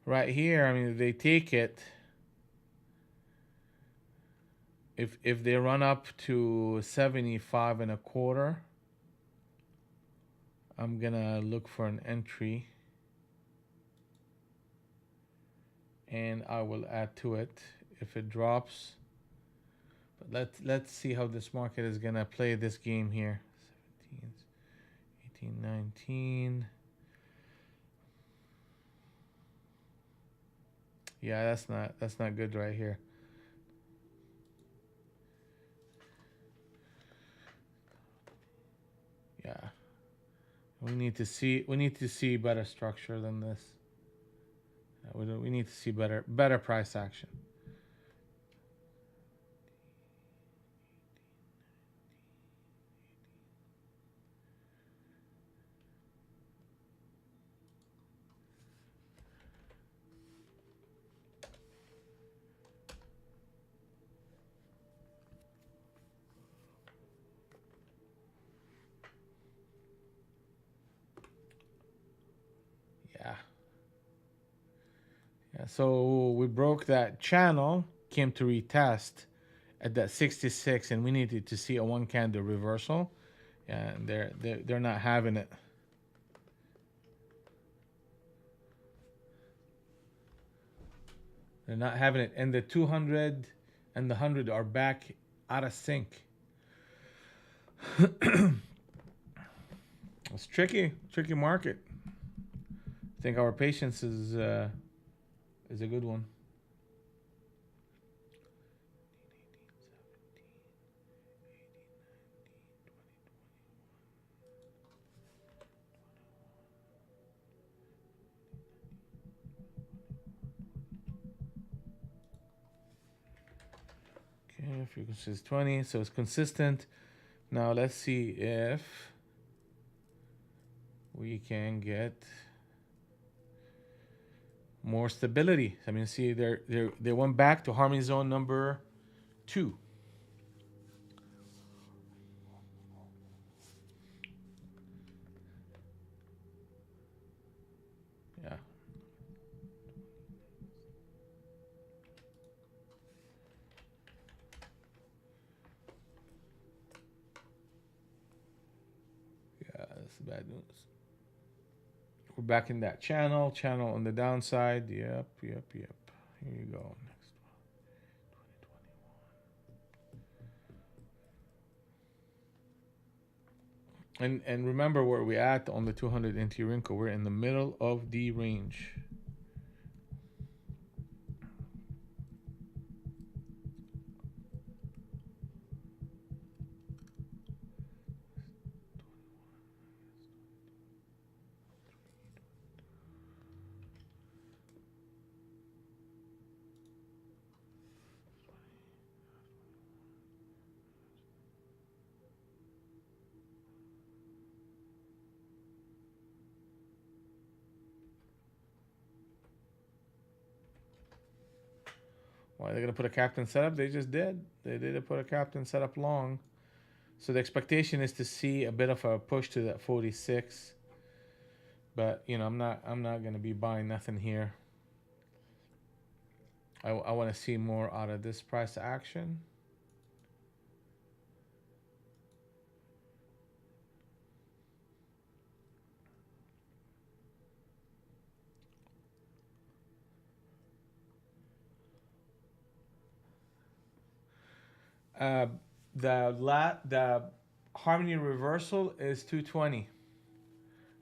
right here, I mean, if they take it, if they run up to 75 and a quarter, I'm gonna look for an entry, and I will add to it if it drops. But let's see how this market is gonna play this game here. 17, 18, 19. Yeah, that's not good right here. Yeah. We need to see better structure than this. We need to see better price action. Yeah. Yeah. So we broke that channel, came to retest at that 66, and we needed to see a one candle reversal. Yeah, and they're not having it. They're not having it, and the 200 and the 100 are back out of sync. It's tricky market. I think our patience is a good one. Okay, frequency is 20, so it's consistent. Now let's see if we can get more stability. I mean, see, they went back to harmony zone number 2. Yeah, yeah, that's bad news. We're back in that channel on the downside. Yep. Here you go. Next one. And remember where we at on the 200 NT wrinkle. We're in the middle of the range. Why are they gonna put a captain setup? They just did. They did put a captain setup long. So the expectation is to see a bit of a push to that 46. But I'm not gonna be buying nothing here. I want to see more out of this price action. Uh, the harmony reversal is 220,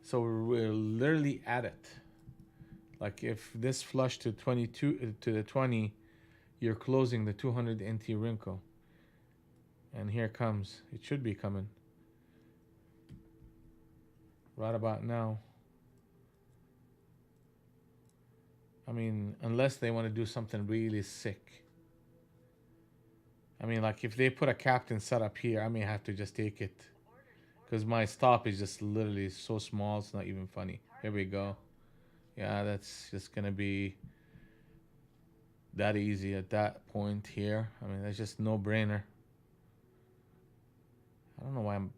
so we're literally at it. Like if this flush to 22 to the 20, you're closing the 200 NT wrinkle, and here comes. It should be coming right about now. I mean, unless they want to do something really sick. I mean, like if they put a captain setup here, I may have to just take it because my stop is just literally so small. It's not even funny. Here we go. Yeah, that's just gonna be that easy at that point here. I mean, that's just no brainer. I don't know why I'm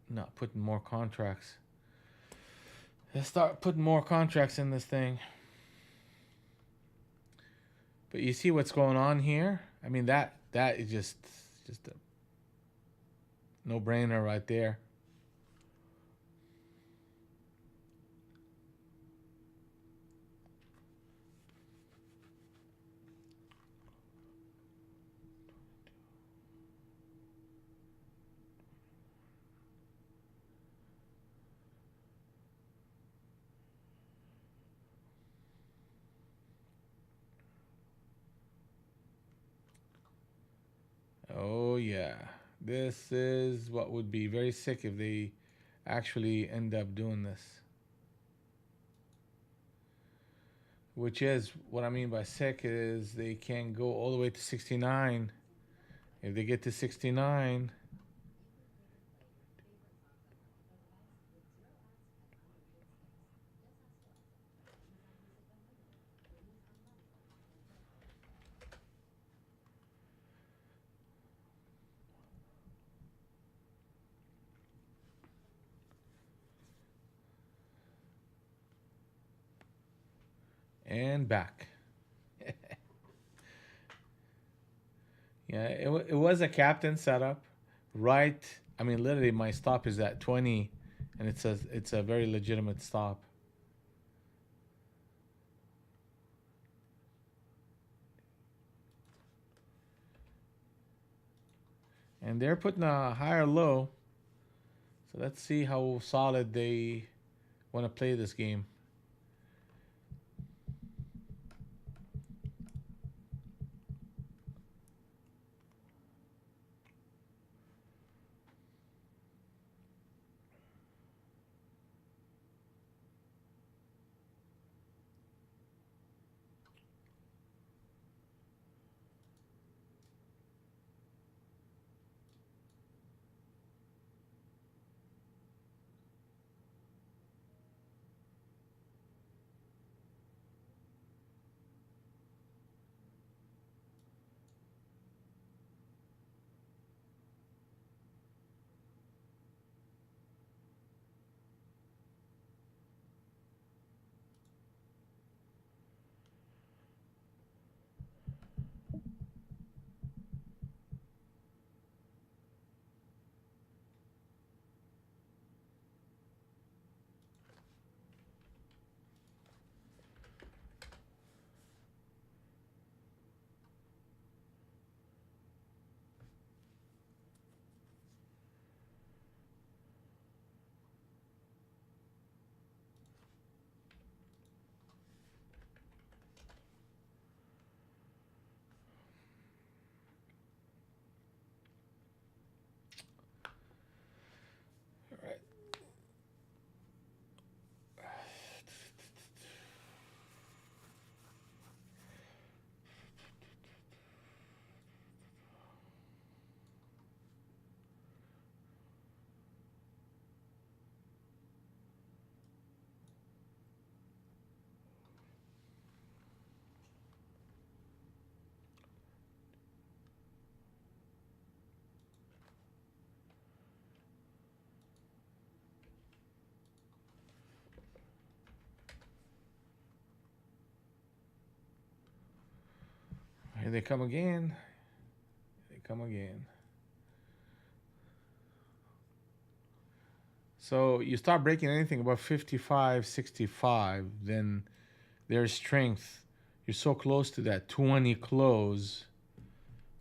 not putting more contracts. Let's start putting more contracts in this thing. But you see what's going on here? I mean, that is just a no-brainer right there. Oh yeah. This is what would be very sick if they actually end up doing this. Which is what I mean by sick is they can go all the way to 69. If they get to 69, and back. Yeah, it was a captain setup, right? I mean, literally, my stop is at 20, and it's a very legitimate stop. And they're putting a higher low, so let's see how solid they want to play this game. All right. Here they come again. They come again. So you start breaking anything above 55, 65, then there's strength. You're so close to that 20 close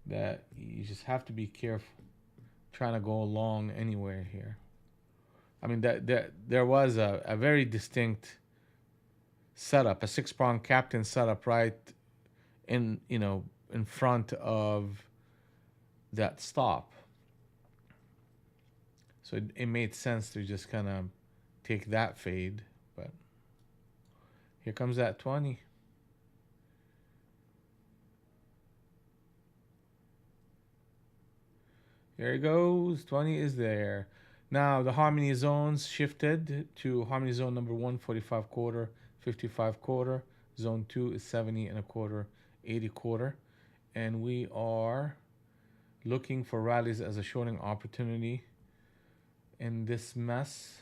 that you just have to be careful trying to go long anywhere here. I mean, that there was a very distinct setup, a six-prong captain setup right in, in front of that stop. So it made sense to just kind of take that fade. But here comes that 20. There it goes. 20 is there. Now the harmony zones shifted to harmony zone number 1, 45 quarter, 55 quarter. Zone 2 is 70 and a quarter, 80 quarter. And we are looking for rallies as a shorting opportunity in this mess.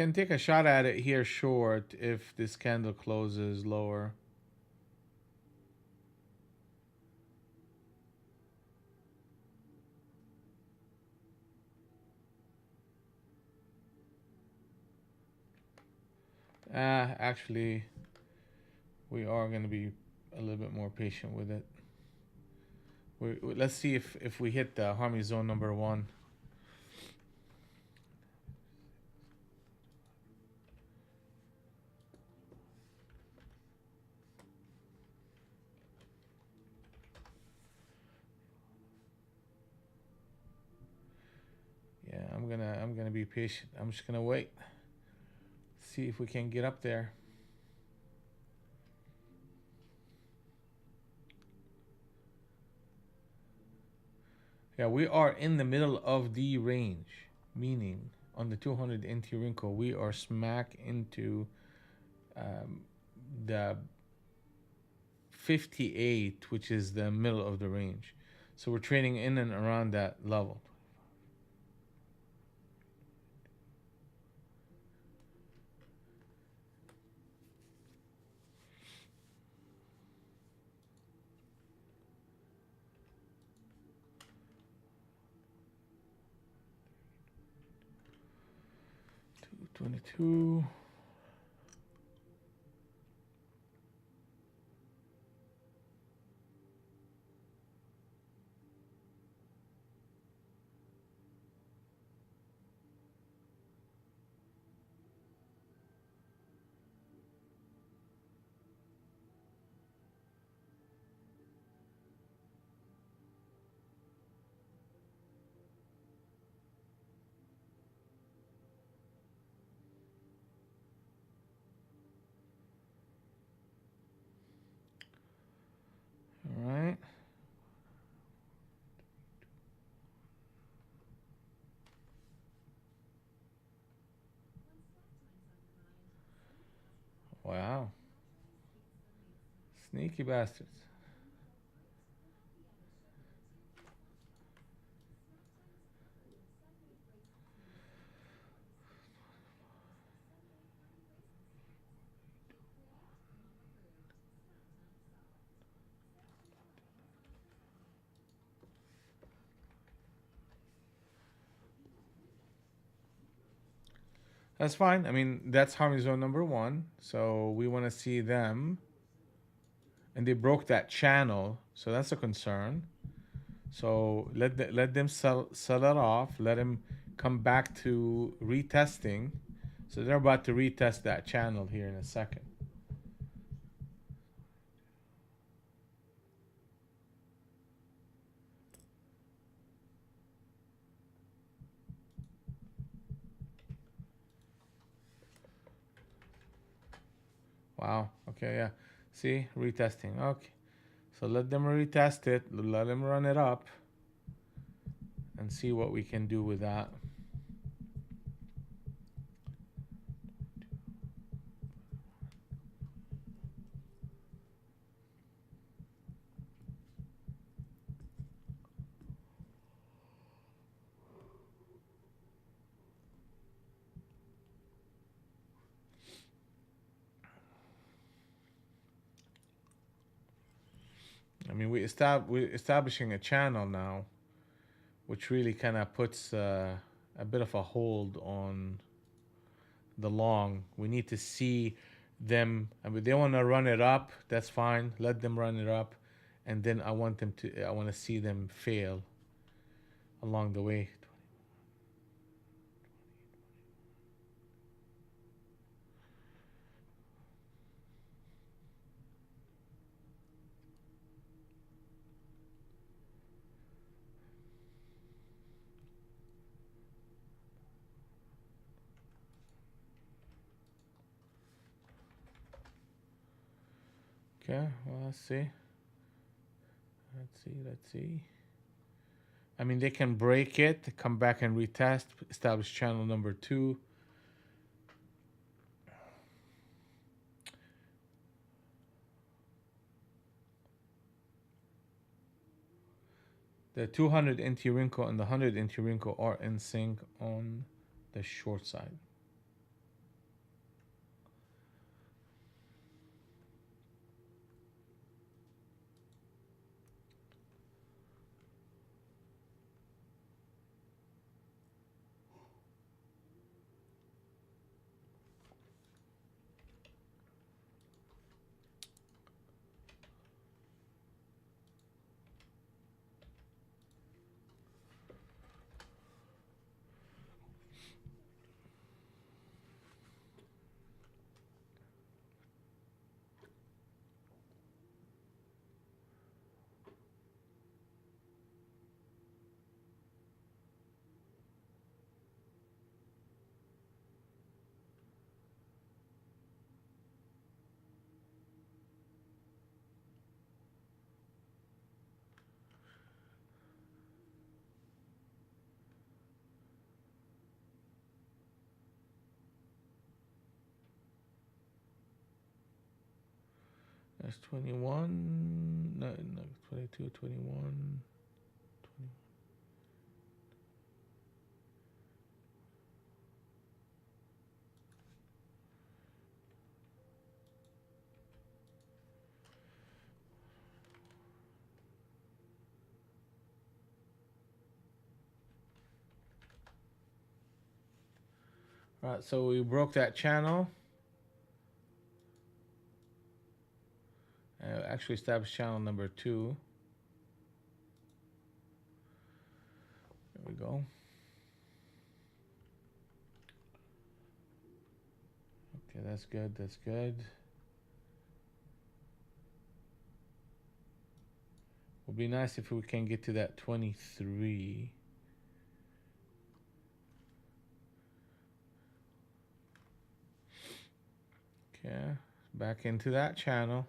can take a shot at it here short if this candle closes lower. Actually, we are going to be a little bit more patient with it. Let's see if we hit the harmony zone number 1. Yeah, I'm gonna be patient. I'm just gonna wait. See if we can get up there. Yeah, we are in the middle of the range, meaning on the 200 NT wrinkle, we are smack into um, the 58, which is the middle of the range. So we're trading in and around that level. Two 22. All right. Wow. Sneaky bastards. That's fine. I mean, that's harmony zone number 1. So we want to see them. And they broke that channel. So that's a concern. So let them sell it off. Let them come back to retesting. So they're about to retest that channel here in a second. Wow. Okay, yeah. See, retesting. Okay. So let them retest it. Let them run it up and see what we can do with that. I mean, we're establishing a channel now, which really kind of puts a bit of a hold on the long. We need to see them. I mean, they want to run it up. That's fine. Let them run it up, and then I want them to. I want to see them fail along the way. Okay. Well, let's see. Let's see. Let's see. I mean, they can break it, come back and retest, establish channel number 2. The 200 NT wrinkle and the 100 NT wrinkle are in sync on the short side. There's 21, no, 22, 21. All right, so we broke that channel. Actually established channel number 2. There we go. Okay, that's good, that's good. Would be nice if we can get to that 23. Okay, back into that channel.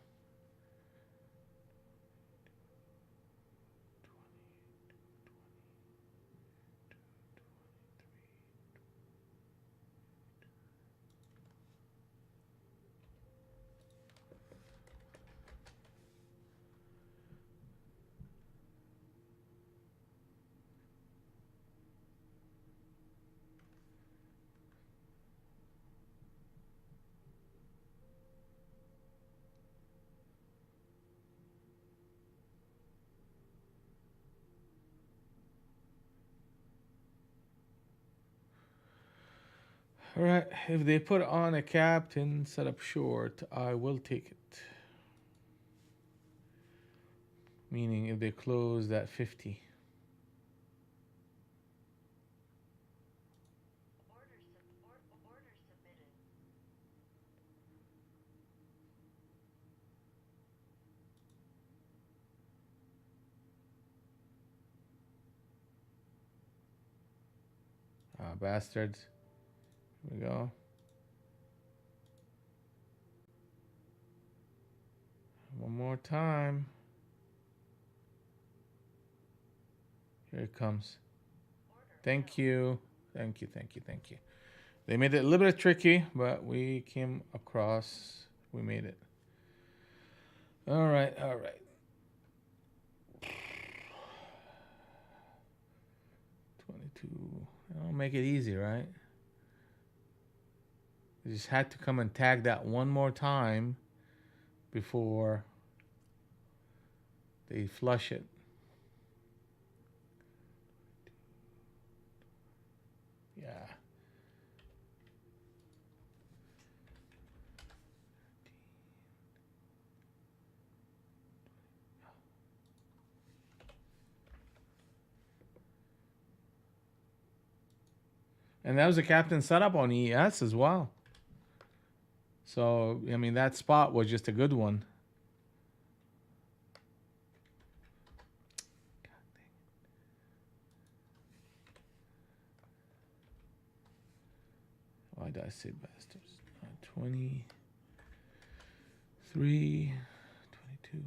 All right, if they put on a captain set up short, I will take it. Meaning if they close that 50. Ah, bastards. Here we go. One more time. Here it comes. Thank you. Thank you, thank you, thank you. They made it a little bit tricky, but we came across. We made it. All right, all right. 22. I'll make it easy, right? You just had to come and tag that one more time before they flush it. Yeah. And that was a captain setup on ES as well. So, I mean, that spot was just a good one. Why did I say bastards? 23, 22.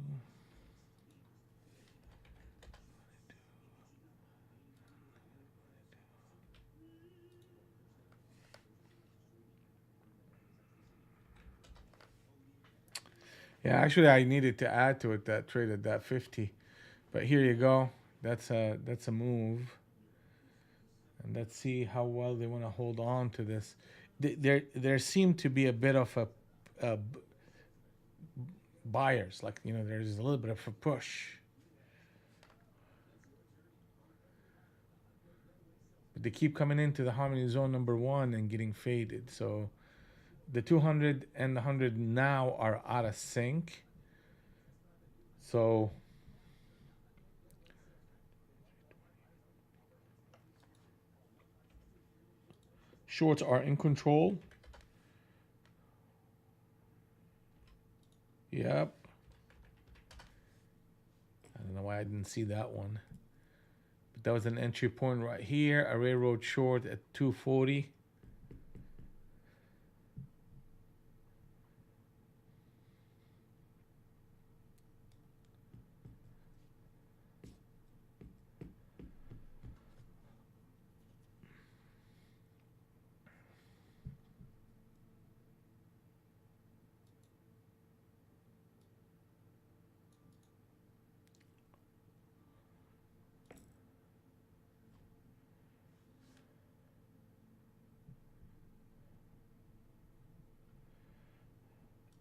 Yeah, actually, I needed to add to it that trade at that 50, but here you go. That's a move, and let's see how well they want to hold on to this. There seemed to be a bit of a buyers, like there's a little bit of a push, but they keep coming into the harmony zone number 1 and getting faded. So the 200 and the 100 now are out of sync. So shorts are in control. Yep. I don't know why I didn't see that one. But that was an entry point right here. A railroad short at 240.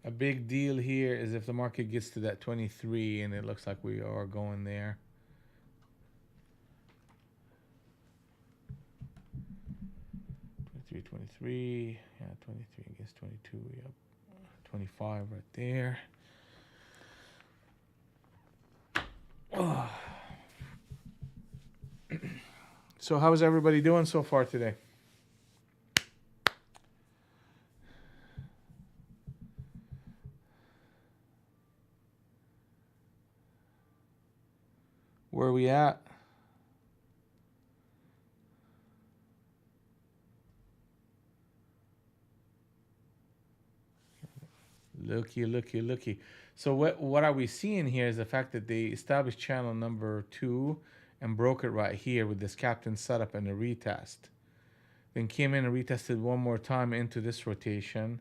A big deal here is if the market gets to that 23, and it looks like we are going there. 23, yeah, 23 against 22, yep. 25 right there. Oh. So how is everybody doing so far today? Where are we at? Looky. So what are we seeing here is the fact that they established channel number 2 and broke it right here with this captain setup and a retest. Then came in and retested one more time into this rotation.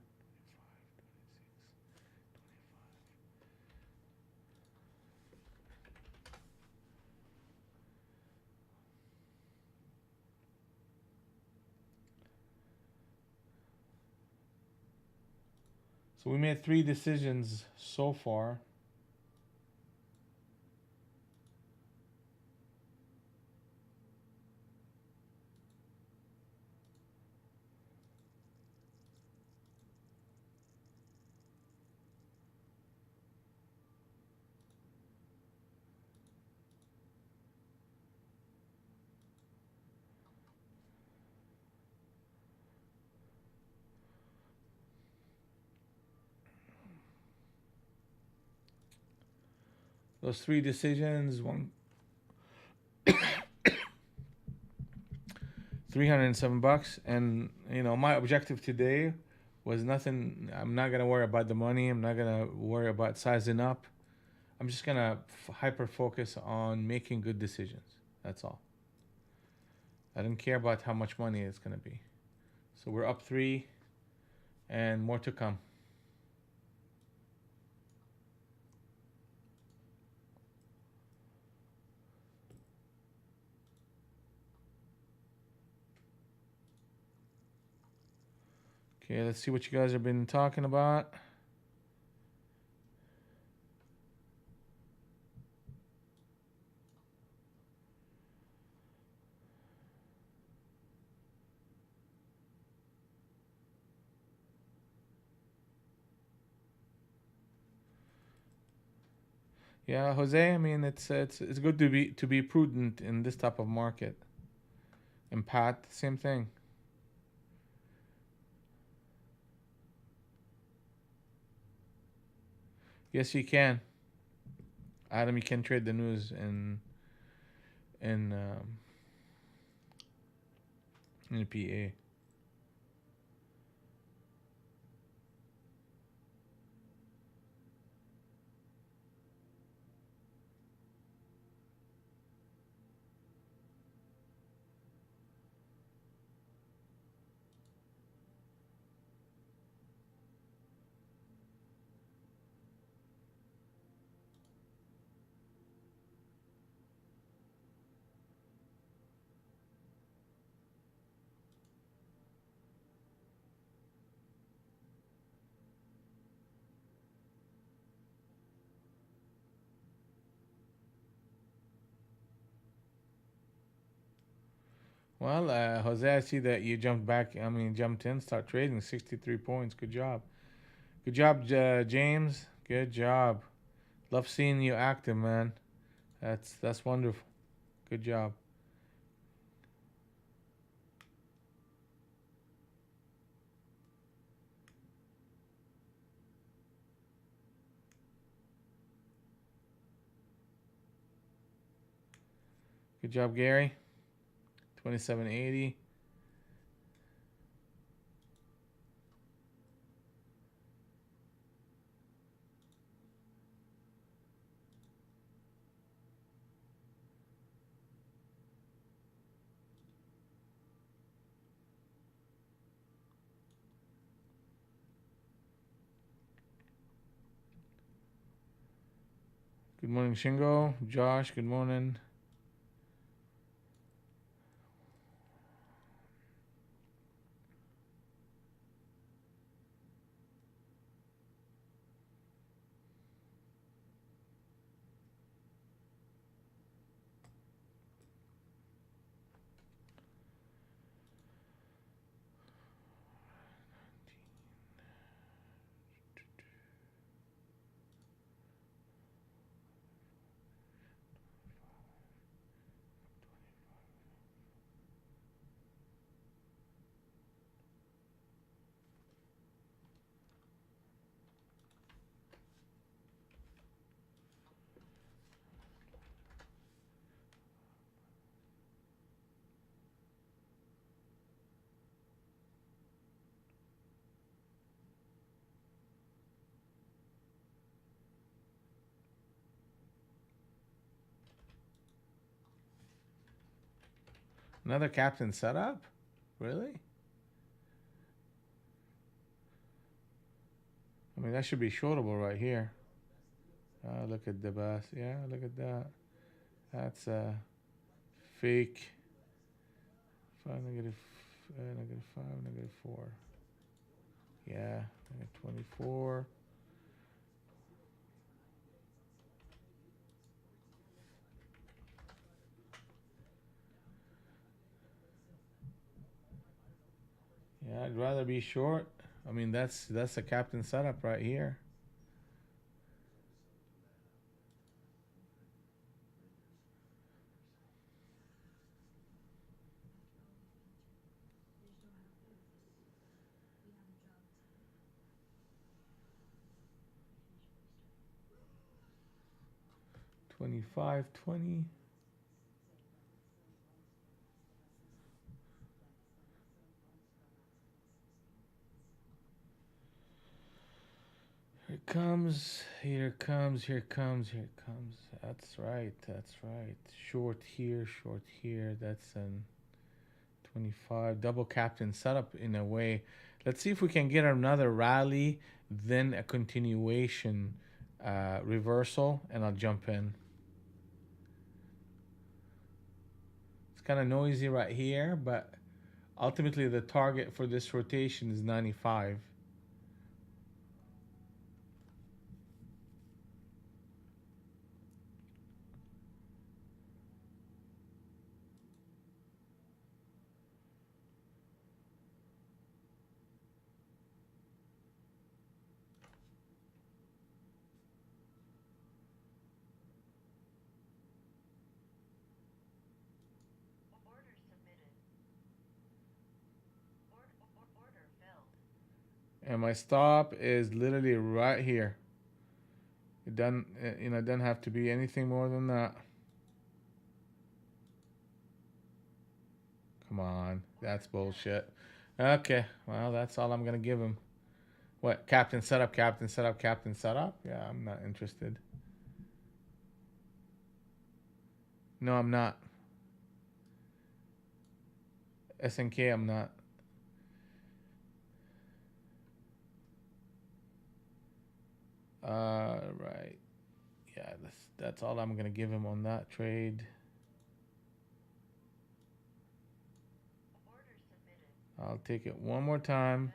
So we made 3 decisions so far. Those 3 decisions, one $307, and my objective today was nothing. I'm not gonna worry about the money. I'm not gonna worry about sizing up. I'm just gonna hyper focus on making good decisions. That's all. I don't care about how much money it's gonna be. So we're up 3, and more to come. Okay, let's see what you guys have been talking about. Yeah, Jose. I mean, it's good to be prudent in this type of market. And Pat, same thing. Yes, you can. Adam, you can trade the news in PA. Well, Jose, I see that you jumped back. I mean, jumped in, start trading. 63 points. Good job. Good job, James. Good job. Love seeing you active, man. That's wonderful. Good job. Good job, Gary. 2780. Good morning, Shingo. Josh, good morning. Another captain setup? Really? I mean, that should be shortable right here. Look at the bus. Yeah, look at that. That's a fake. 5, negative, negative 5, negative 4. Yeah, negative 24. Yeah, I'd rather be short. I mean, that's a captain setup right here. 25, 20. Here it comes, here it comes, here it comes, here it comes. That's right, that's right. Short here. That's an 25. Double captain setup in a way. Let's see if we can get another rally, then a continuation reversal, and I'll jump in. It's kind of noisy right here, but ultimately the target for this rotation is 95. And my stop is literally right here. It doesn't, it doesn't have to be anything more than that. Come on, that's bullshit. Okay, well, that's all I'm gonna give him. What? Captain setup, captain setup, captain setup? Yeah, I'm not interested. No, I'm not. SNK, I'm not. Right. Yeah, that's all I'm gonna give him on that trade. I'll take it one more time.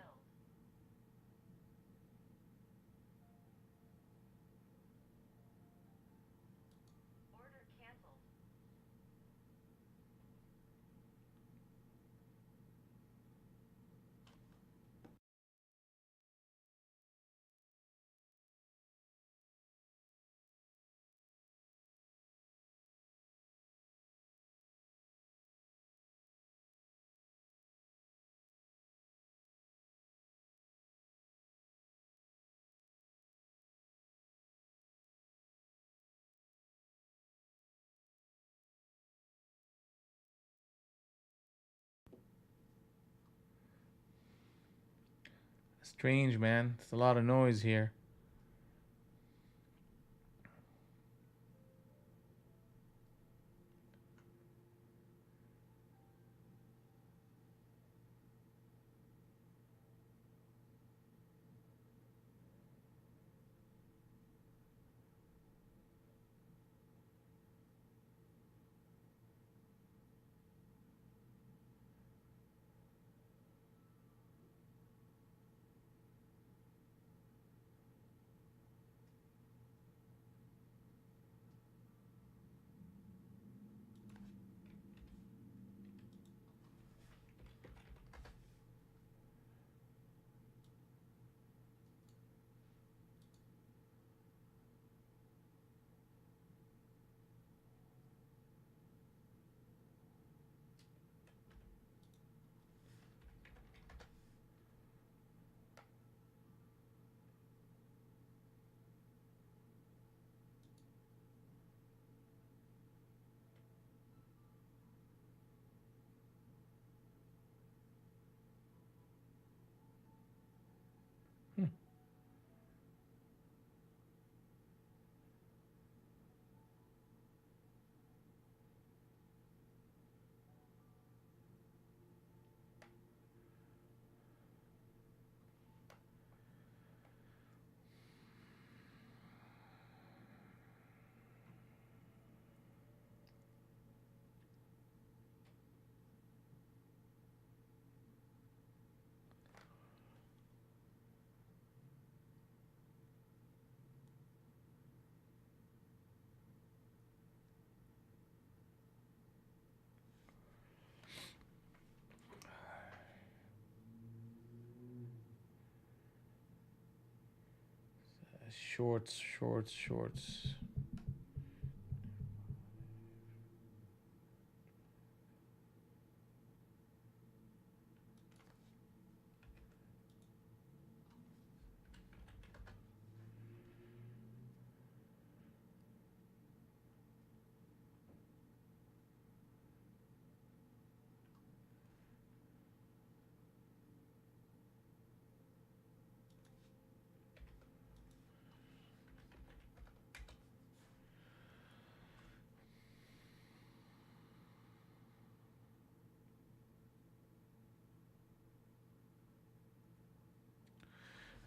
Strange, man. It's a lot of noise here. Shorts, shorts, shorts.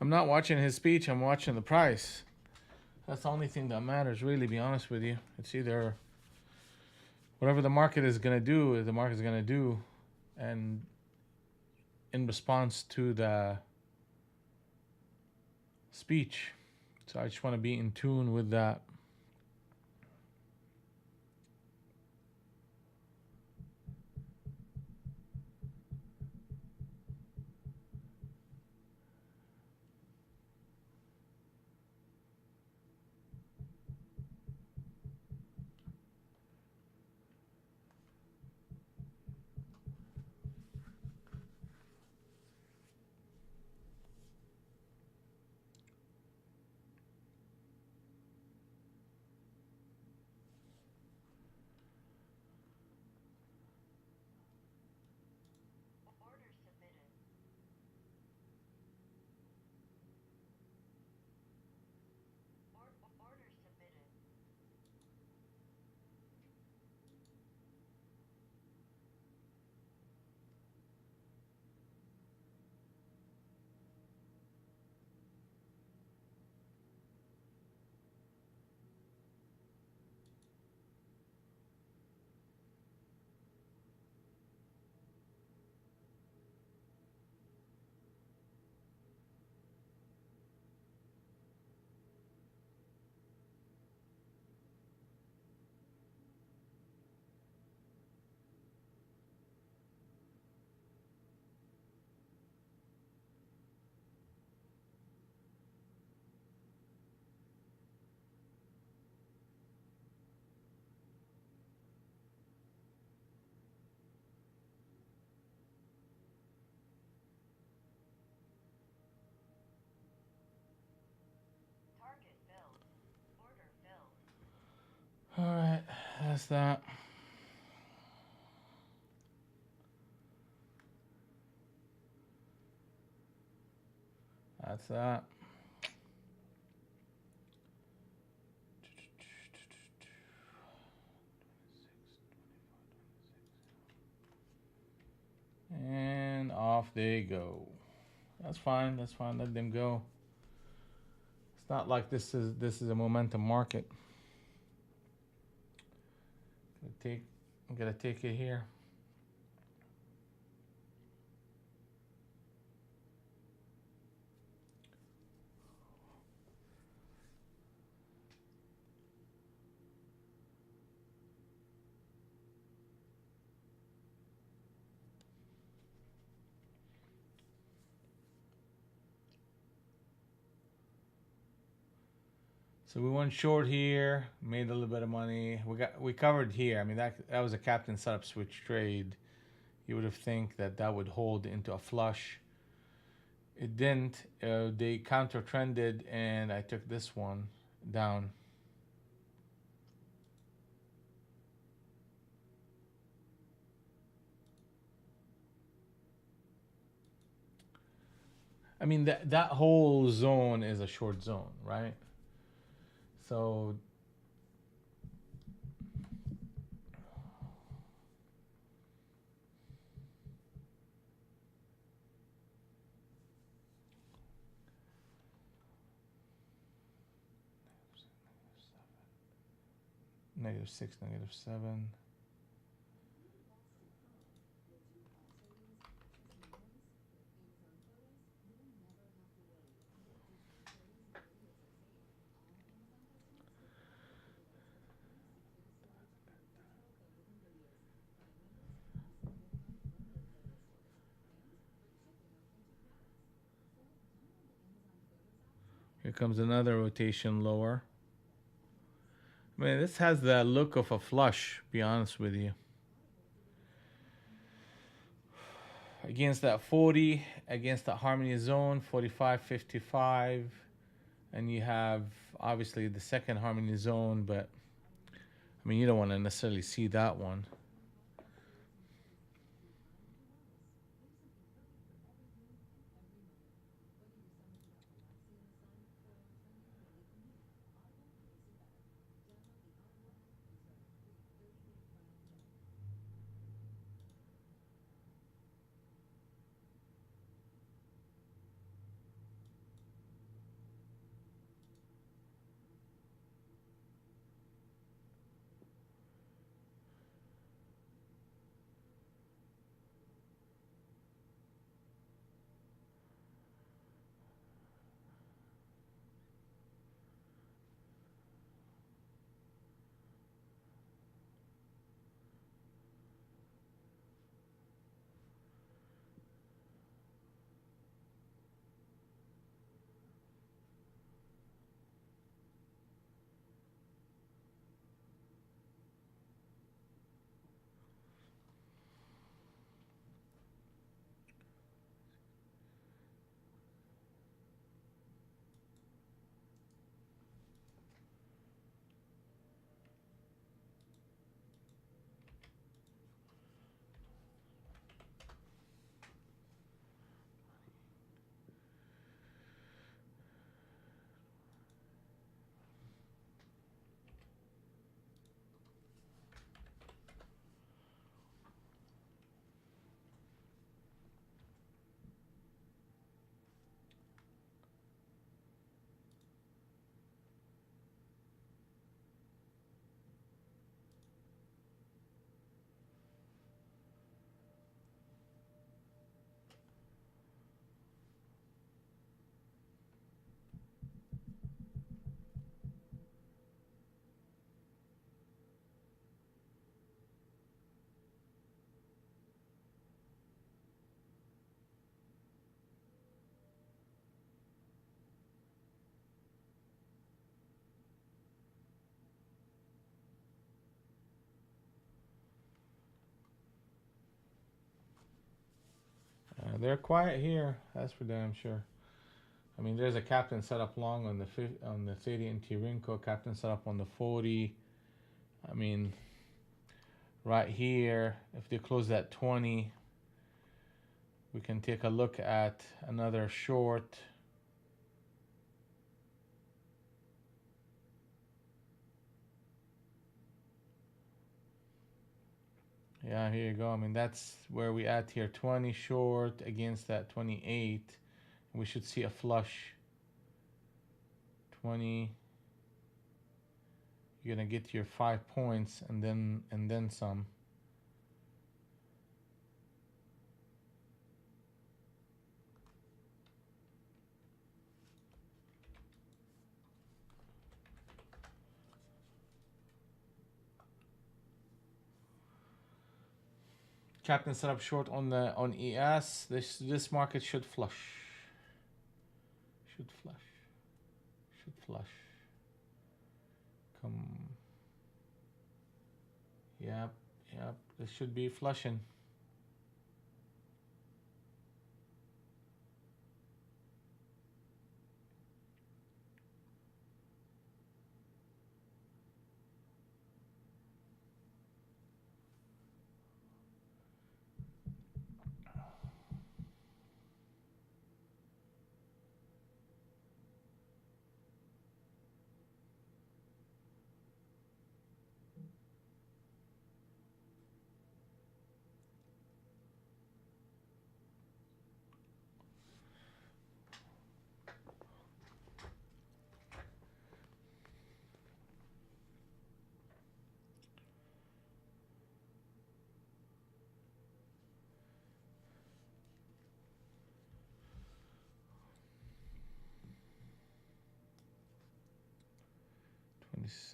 I'm not watching his speech. I'm watching the price. That's the only thing that matters, really. Be honest with you. It's either whatever the market is gonna do, the market's gonna do, and in response to the speech. So I just want to be in tune with that. All right, that's that. That's that. And off they go. That's fine. That's fine. Let them go. It's not like this is a momentum market. I'm gonna take it here. So we went short here, made a little bit of money. We covered here. I mean that was a captain setup switch trade. You would have think that that would hold into a flush. It didn't. They counter trended, and I took this one down. I mean that whole zone is a short zone, right? So -6, -7. Here comes another rotation lower. I mean, this has the look of a flush, be honest with you. Against that 40, against that harmony zone, 45.55. And you have obviously the second harmony zone, but I mean, you don't want to necessarily see that one. They're quiet here, that's for damn sure. I mean, there's a captain set up long on the 30 in Tirinko, captain set up on the 40. I mean, right here, if they close at 20, we can take a look at another short. Yeah, here you go. I mean, that's where we at here. 20 short against that 28. We should see a flush. 20. You're gonna get your 5 points and then some. Captain set up short on ES. This market should flush. Should flush. Should flush. Come. Yep, yep. This should be flushing.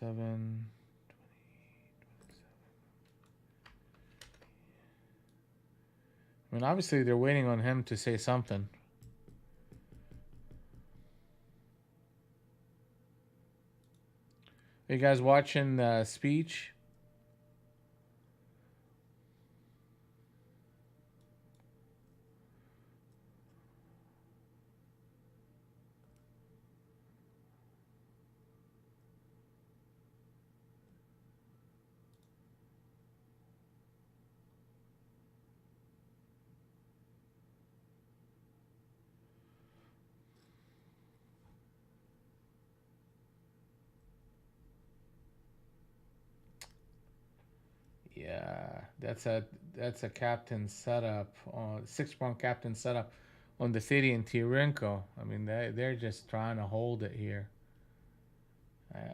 Seven. I mean, obviously, they're waiting on him to say something. I mean, obviously, they're waiting on him to say something. I mean, obviously, they're waiting on him to say something. I mean, obviously, they're waiting on him to say something. I mean, obviously, they're waiting on him to say something. I mean, obviously, they're waiting on him to say something. Are you guys watching the speech? Yeah, that's a captain setup on 6 point captain setup on the city in Tirinko. I mean, they're just trying to hold it here.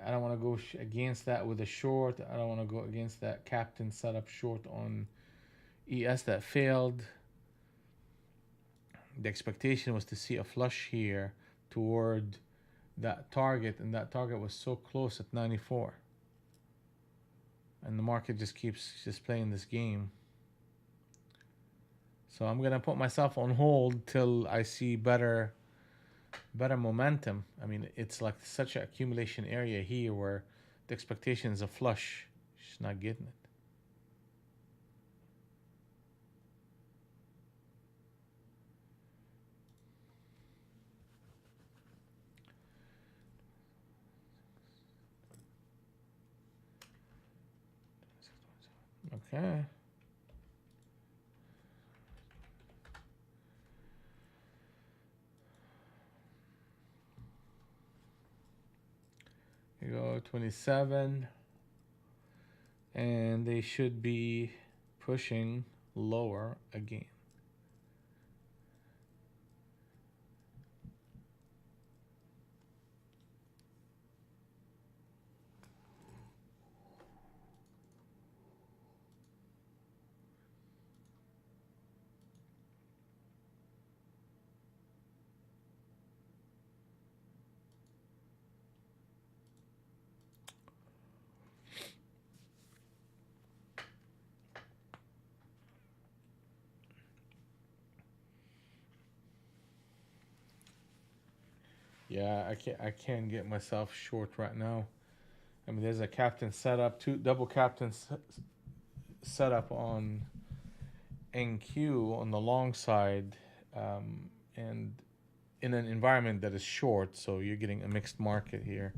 I don't want to go against that with a short. I don't want to go against that captain setup short on ES that failed. The expectation was to see a flush here toward that target, and that target was so close at 94. And the market just keeps just playing this game. So I'm gonna put myself on hold till I see better momentum. I mean, it's like such an accumulation area here where the expectation is a flush. She's not getting it. Okay. You go 27, and they should be pushing lower again. Yeah, I can't get myself short right now. I mean, there's a captain setup, two double captain setup on NQ on the long side, and in an environment that is short, so you're getting a mixed market here.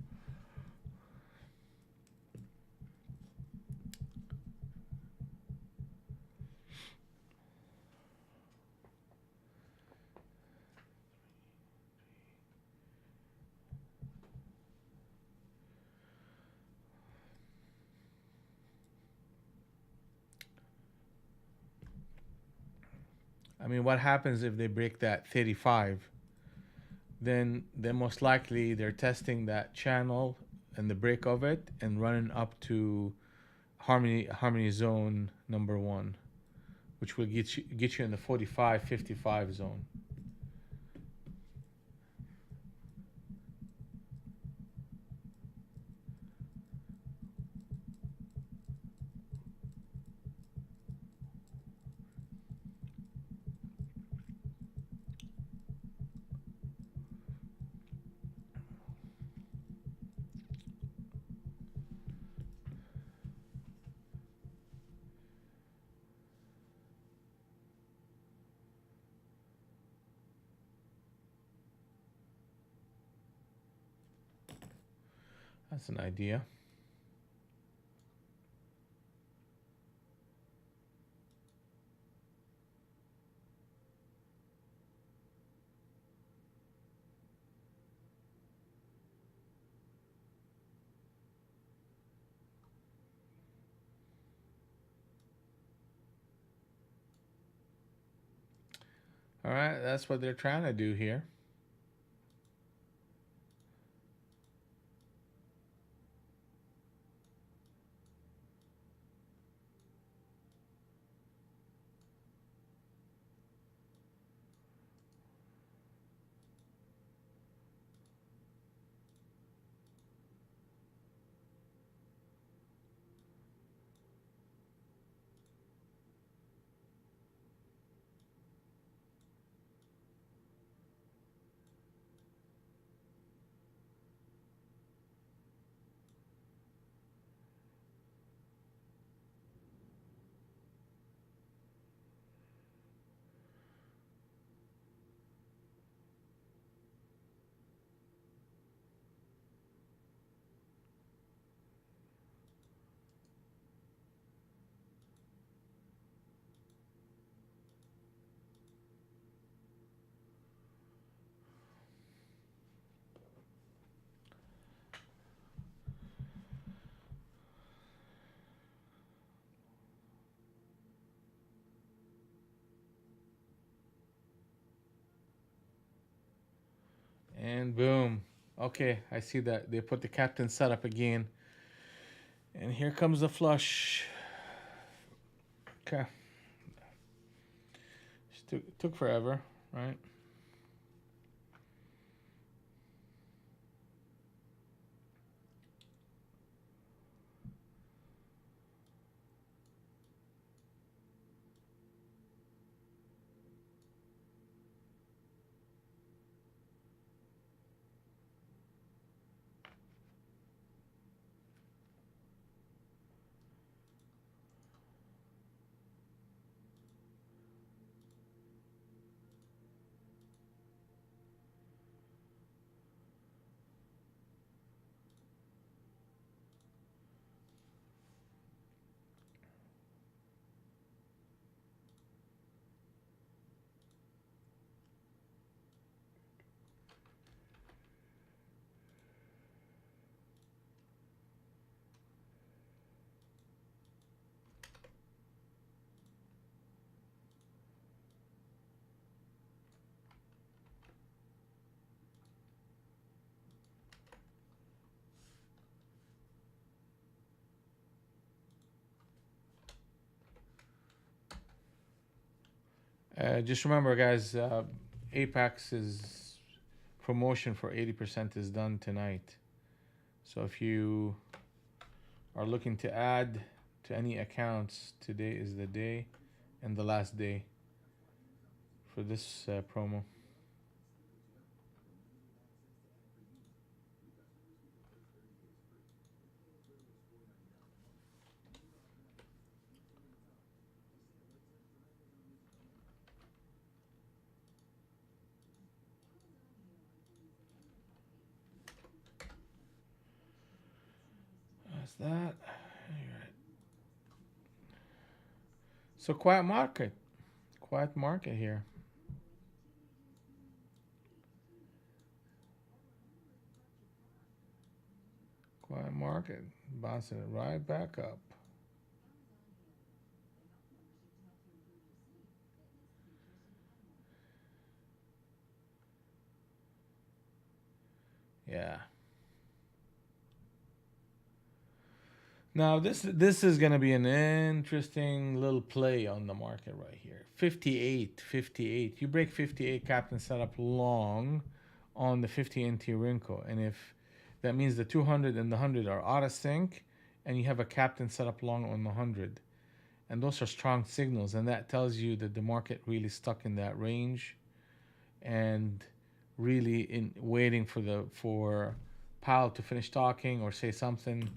I mean, what happens if they break that 35? Then most likely they're testing that channel and the break of it and running up to harmony zone number one, which will get you in the 45-55 zone. That's an idea. All right, that's what they're trying to do here. And boom. Okay, I see that they put the captain setup again. And here comes the flush. Okay. Took forever, right? Just remember, guys, Apex's promotion for 80% is done tonight. So if you are looking to add to any accounts, today is the day and the last day for this promo. That's that. All right. So quiet market. Quiet market here. Quiet market. Bouncing it right back up. Yeah. Now this is gonna be an interesting little play on the market right here. 58, 58. You break 58, captain set up long on the 50 NT Rinko, and if that means the 200 and the 100 are out of sync, and you have a captain set up long on the 100, and those are strong signals, and that tells you that the market really stuck in that range, and really in waiting for Powell to finish talking or say something,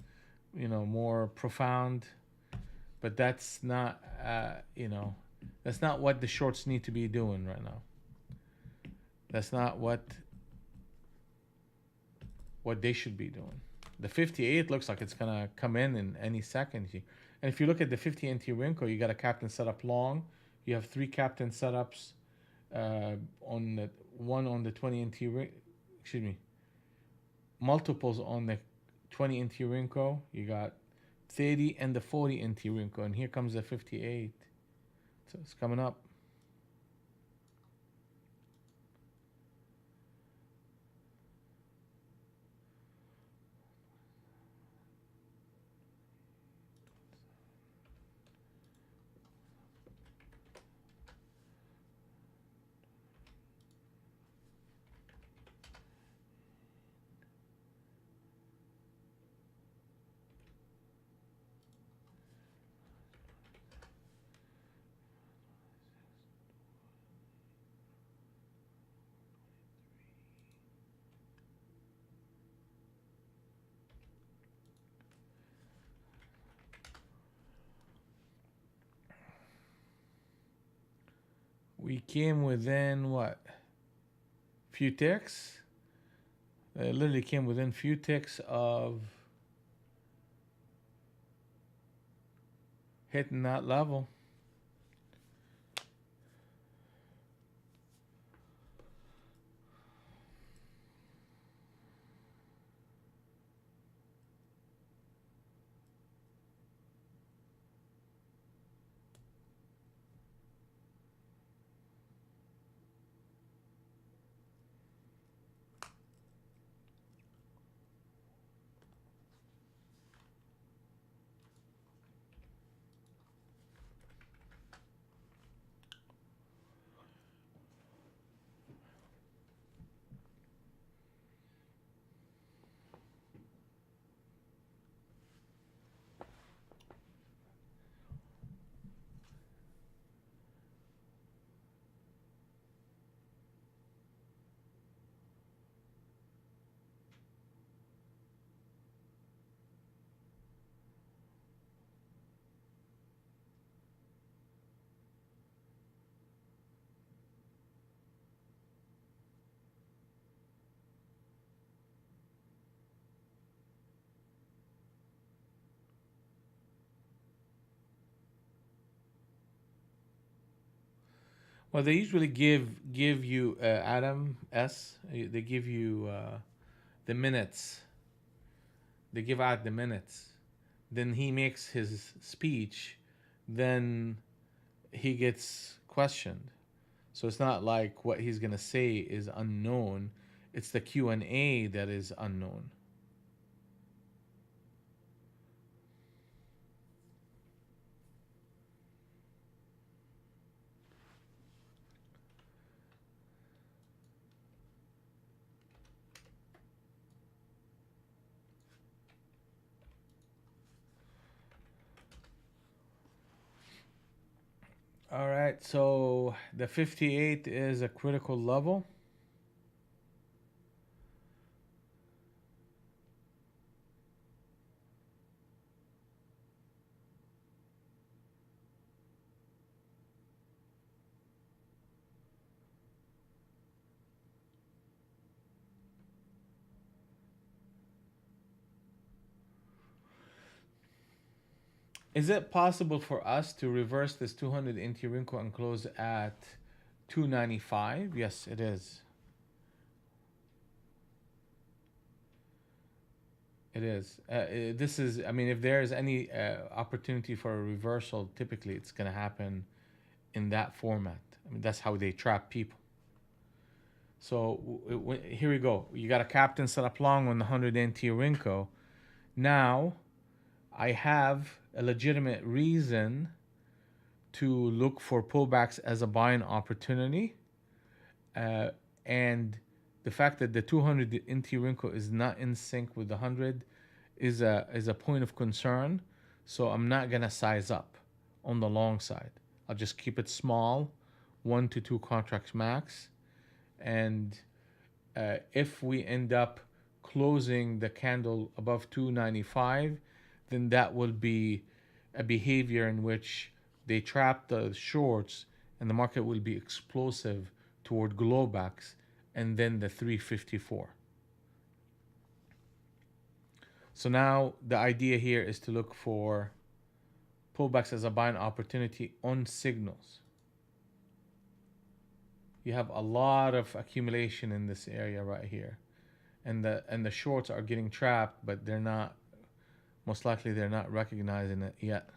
more profound. But that's not, that's not what the shorts need to be doing right now. That's not what they should be doing. The 58 looks like it's gonna come in any second here. And if you look at the 50 NT Rinko, you got a captain setup long. You have three captain setups on the one on the 20 NT excuse me, multiples on the 20 NT Rinko. You got 30 and the 40 NT Rinko, and here comes the 58. So it's coming up. We came within what? Few ticks? Literally came within few ticks of hitting that level. Well, they usually give you Adam S. They give you the minutes. They give out the minutes. Then he makes his speech. Then he gets questioned. So it's not like what he's gonna say is unknown. It's the Q&A that is unknown. All right. So the 58 is a critical level. Is it possible for us to reverse this 200 NT wrinkle and close at 295? Yes, it is. It is. This is, I mean, if there is any opportunity for a reversal, typically it's going to happen in that format. I mean, that's how they trap people. So here we go. You got a captain set up long on the 100 NT Rinko. Now I have a legitimate reason to look for pullbacks as a buying opportunity. Uh, and the fact that the 200 NT Rinko is not in sync with the 100 is a point of concern. So I'm not gonna size up on the long side. I'll just keep it small, 1 to 2 contracts max, and if we end up closing the candle above 295, then that will be a behavior in which they trap the shorts and the market will be explosive toward glowbacks and then the 354. So now the idea here is to look for pullbacks as a buying opportunity on signals. You have a lot of accumulation in this area right here, and the shorts are getting trapped, but they're not, most likely they're not recognizing it yet.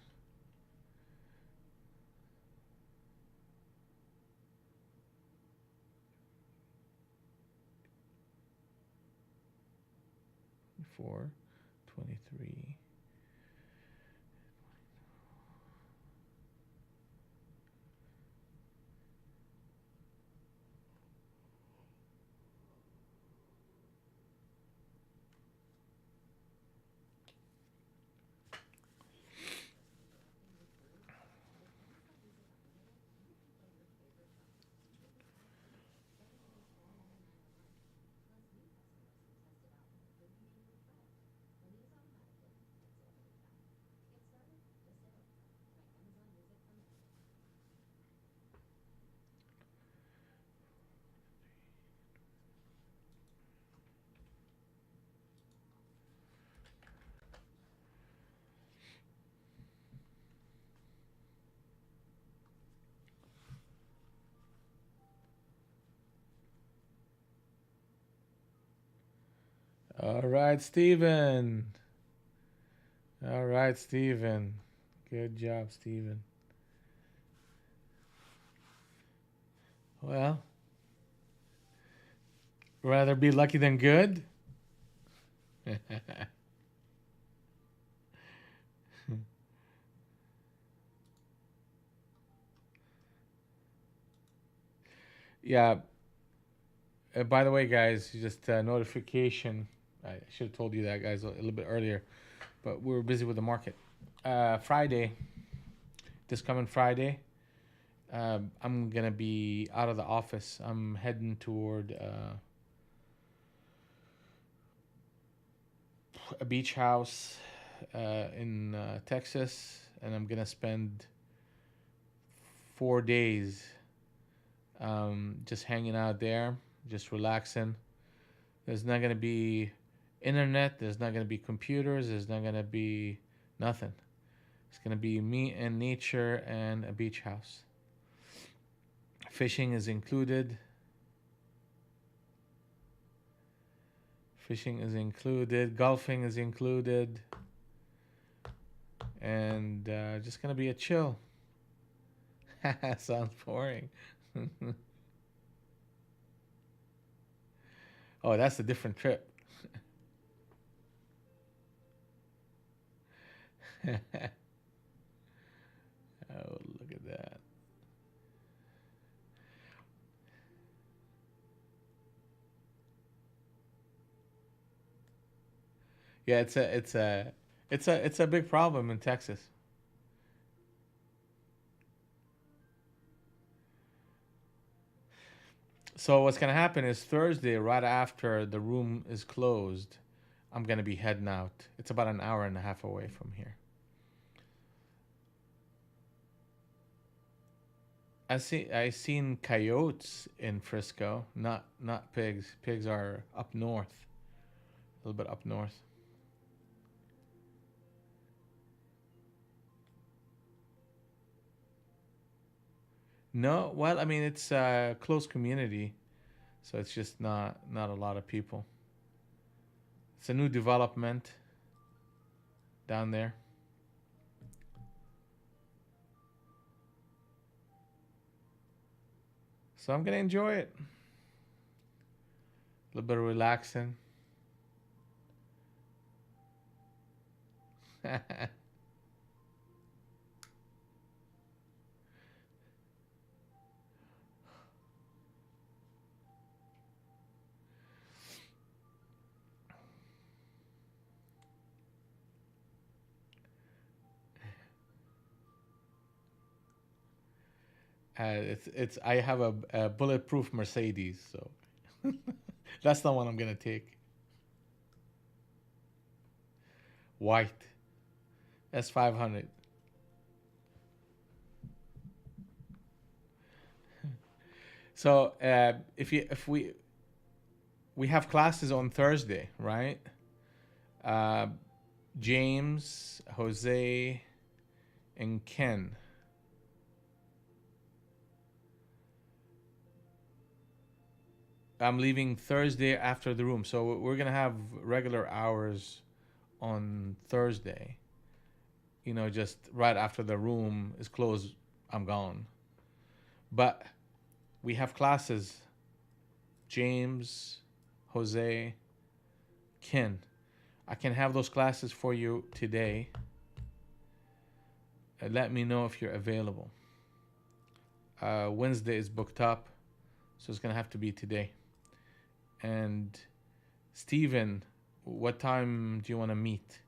Four, 23. All right, Steven. All right, Steven. Good job, Steven. Well, rather be lucky than good. Yeah. By the way, guys, just notification. I should have told you that, guys, a little bit earlier, but we were busy with the market. Friday, this coming Friday, I'm gonna be out of the office. I'm heading toward a beach house in Texas, and I'm gonna spend 4 days just hanging out there, just relaxing. There's not gonna be internet. There's not gonna be computers. There's not gonna be nothing. It's gonna be me and nature and a beach house. Fishing is included. Fishing is included. Golfing is included. And just gonna be a chill. Sounds boring. Oh, that's a different trip. Oh, look at that. Yeah, it's a big problem in Texas. So what's gonna happen is Thursday, right after the room is closed, I'm gonna be heading out. It's about an hour and a half away from here. I seen coyotes in Frisco, not pigs. Pigs are up north, a little bit up north. No, well, I mean it's a close community, so it's just not a lot of people. It's a new development down there, so I'm gonna enjoy it. A little bit of relaxing. It's I have a bulletproof Mercedes, so that's the one I'm gonna take. White S500. So if we have classes on Thursday, right? Uh, James, Jose, and Ken. I'm leaving Thursday after the room, so we're gonna have regular hours on Thursday. Just right after the room is closed, I'm gone. But we have classes. James, Jose, Ken. I can have those classes for you today. Let me know if you're available. Wednesday is booked up, so it's gonna have to be today. And Steven, what time do you want to meet?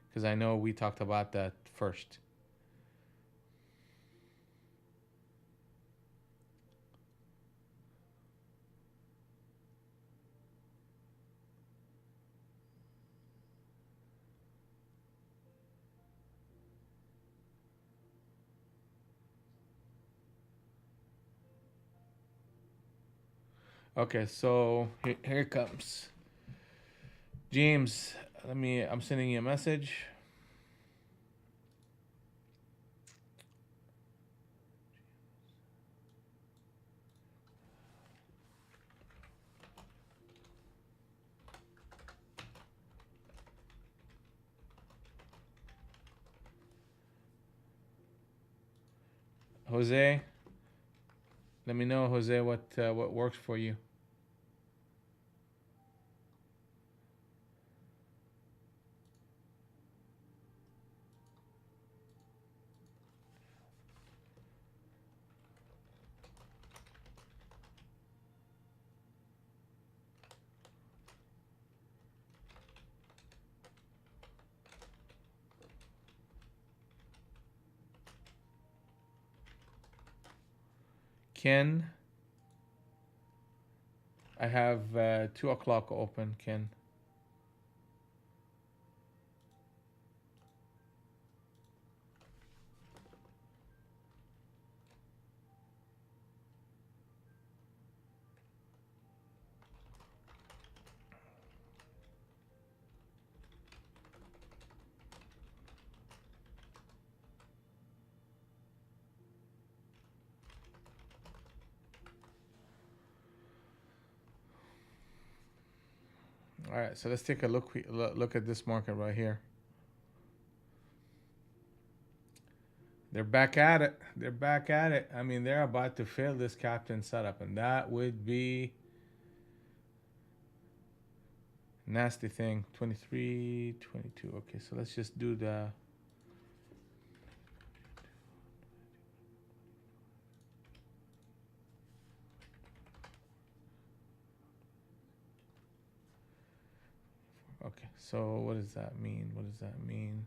Because I know we talked about that first. Okay, so here it comes. James, I'm sending you a message. Jose, let me know, Jose, what works for you. Ken, I have 2 o'clock open, Ken. All right, so let's take a look at this market right here. They're back at it. They're back at it. I mean, they're about to fail this captain setup, and that would be nasty thing. 23, 22. Okay, so let's just do the. Okay, so what does that mean? What does that mean?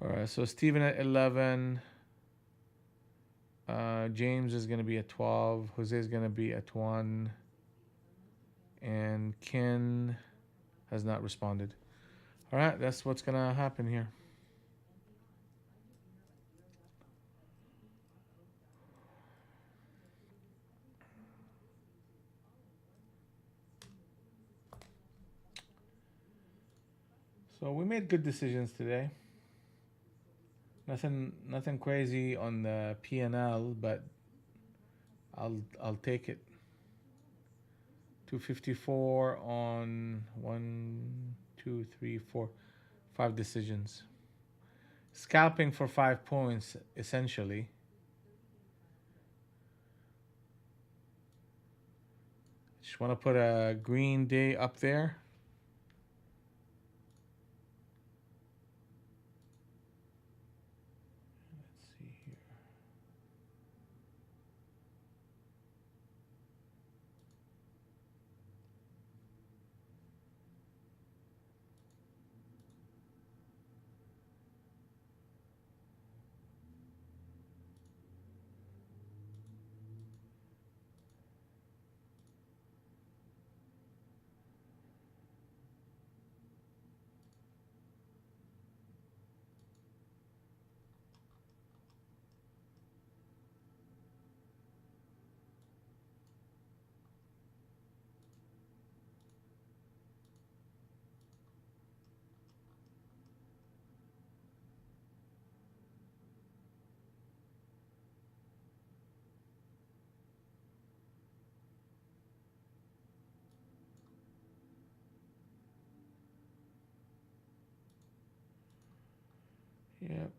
All right, so Steven at 11. James is going to be at 12. Jose is going to be at 1. And Ken has not responded. All right, that's what's going to happen here. So we made good decisions today. Nothing crazy on the P&L, but I'll take it. 254 on 1, 2, 3, 4, 5 decisions. Scalping for 5 points, essentially. Just want to put a green day up there. Let's see here. Yep.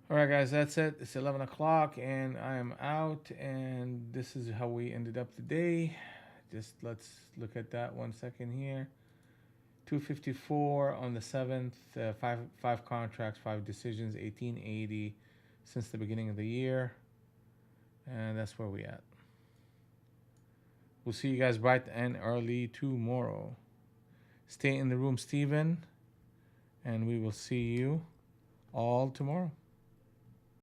All right, guys, that's it. It's 11 o'clock, and I am out. And this is how we ended up today. Just let's look at that 1 second here. 254 on the 7th. Five contracts, 5 decisions. 1880 since the beginning of the year, and that's where we at. We'll see you guys bright and early tomorrow. Stay in the room, Steven, and we will see you all tomorrow.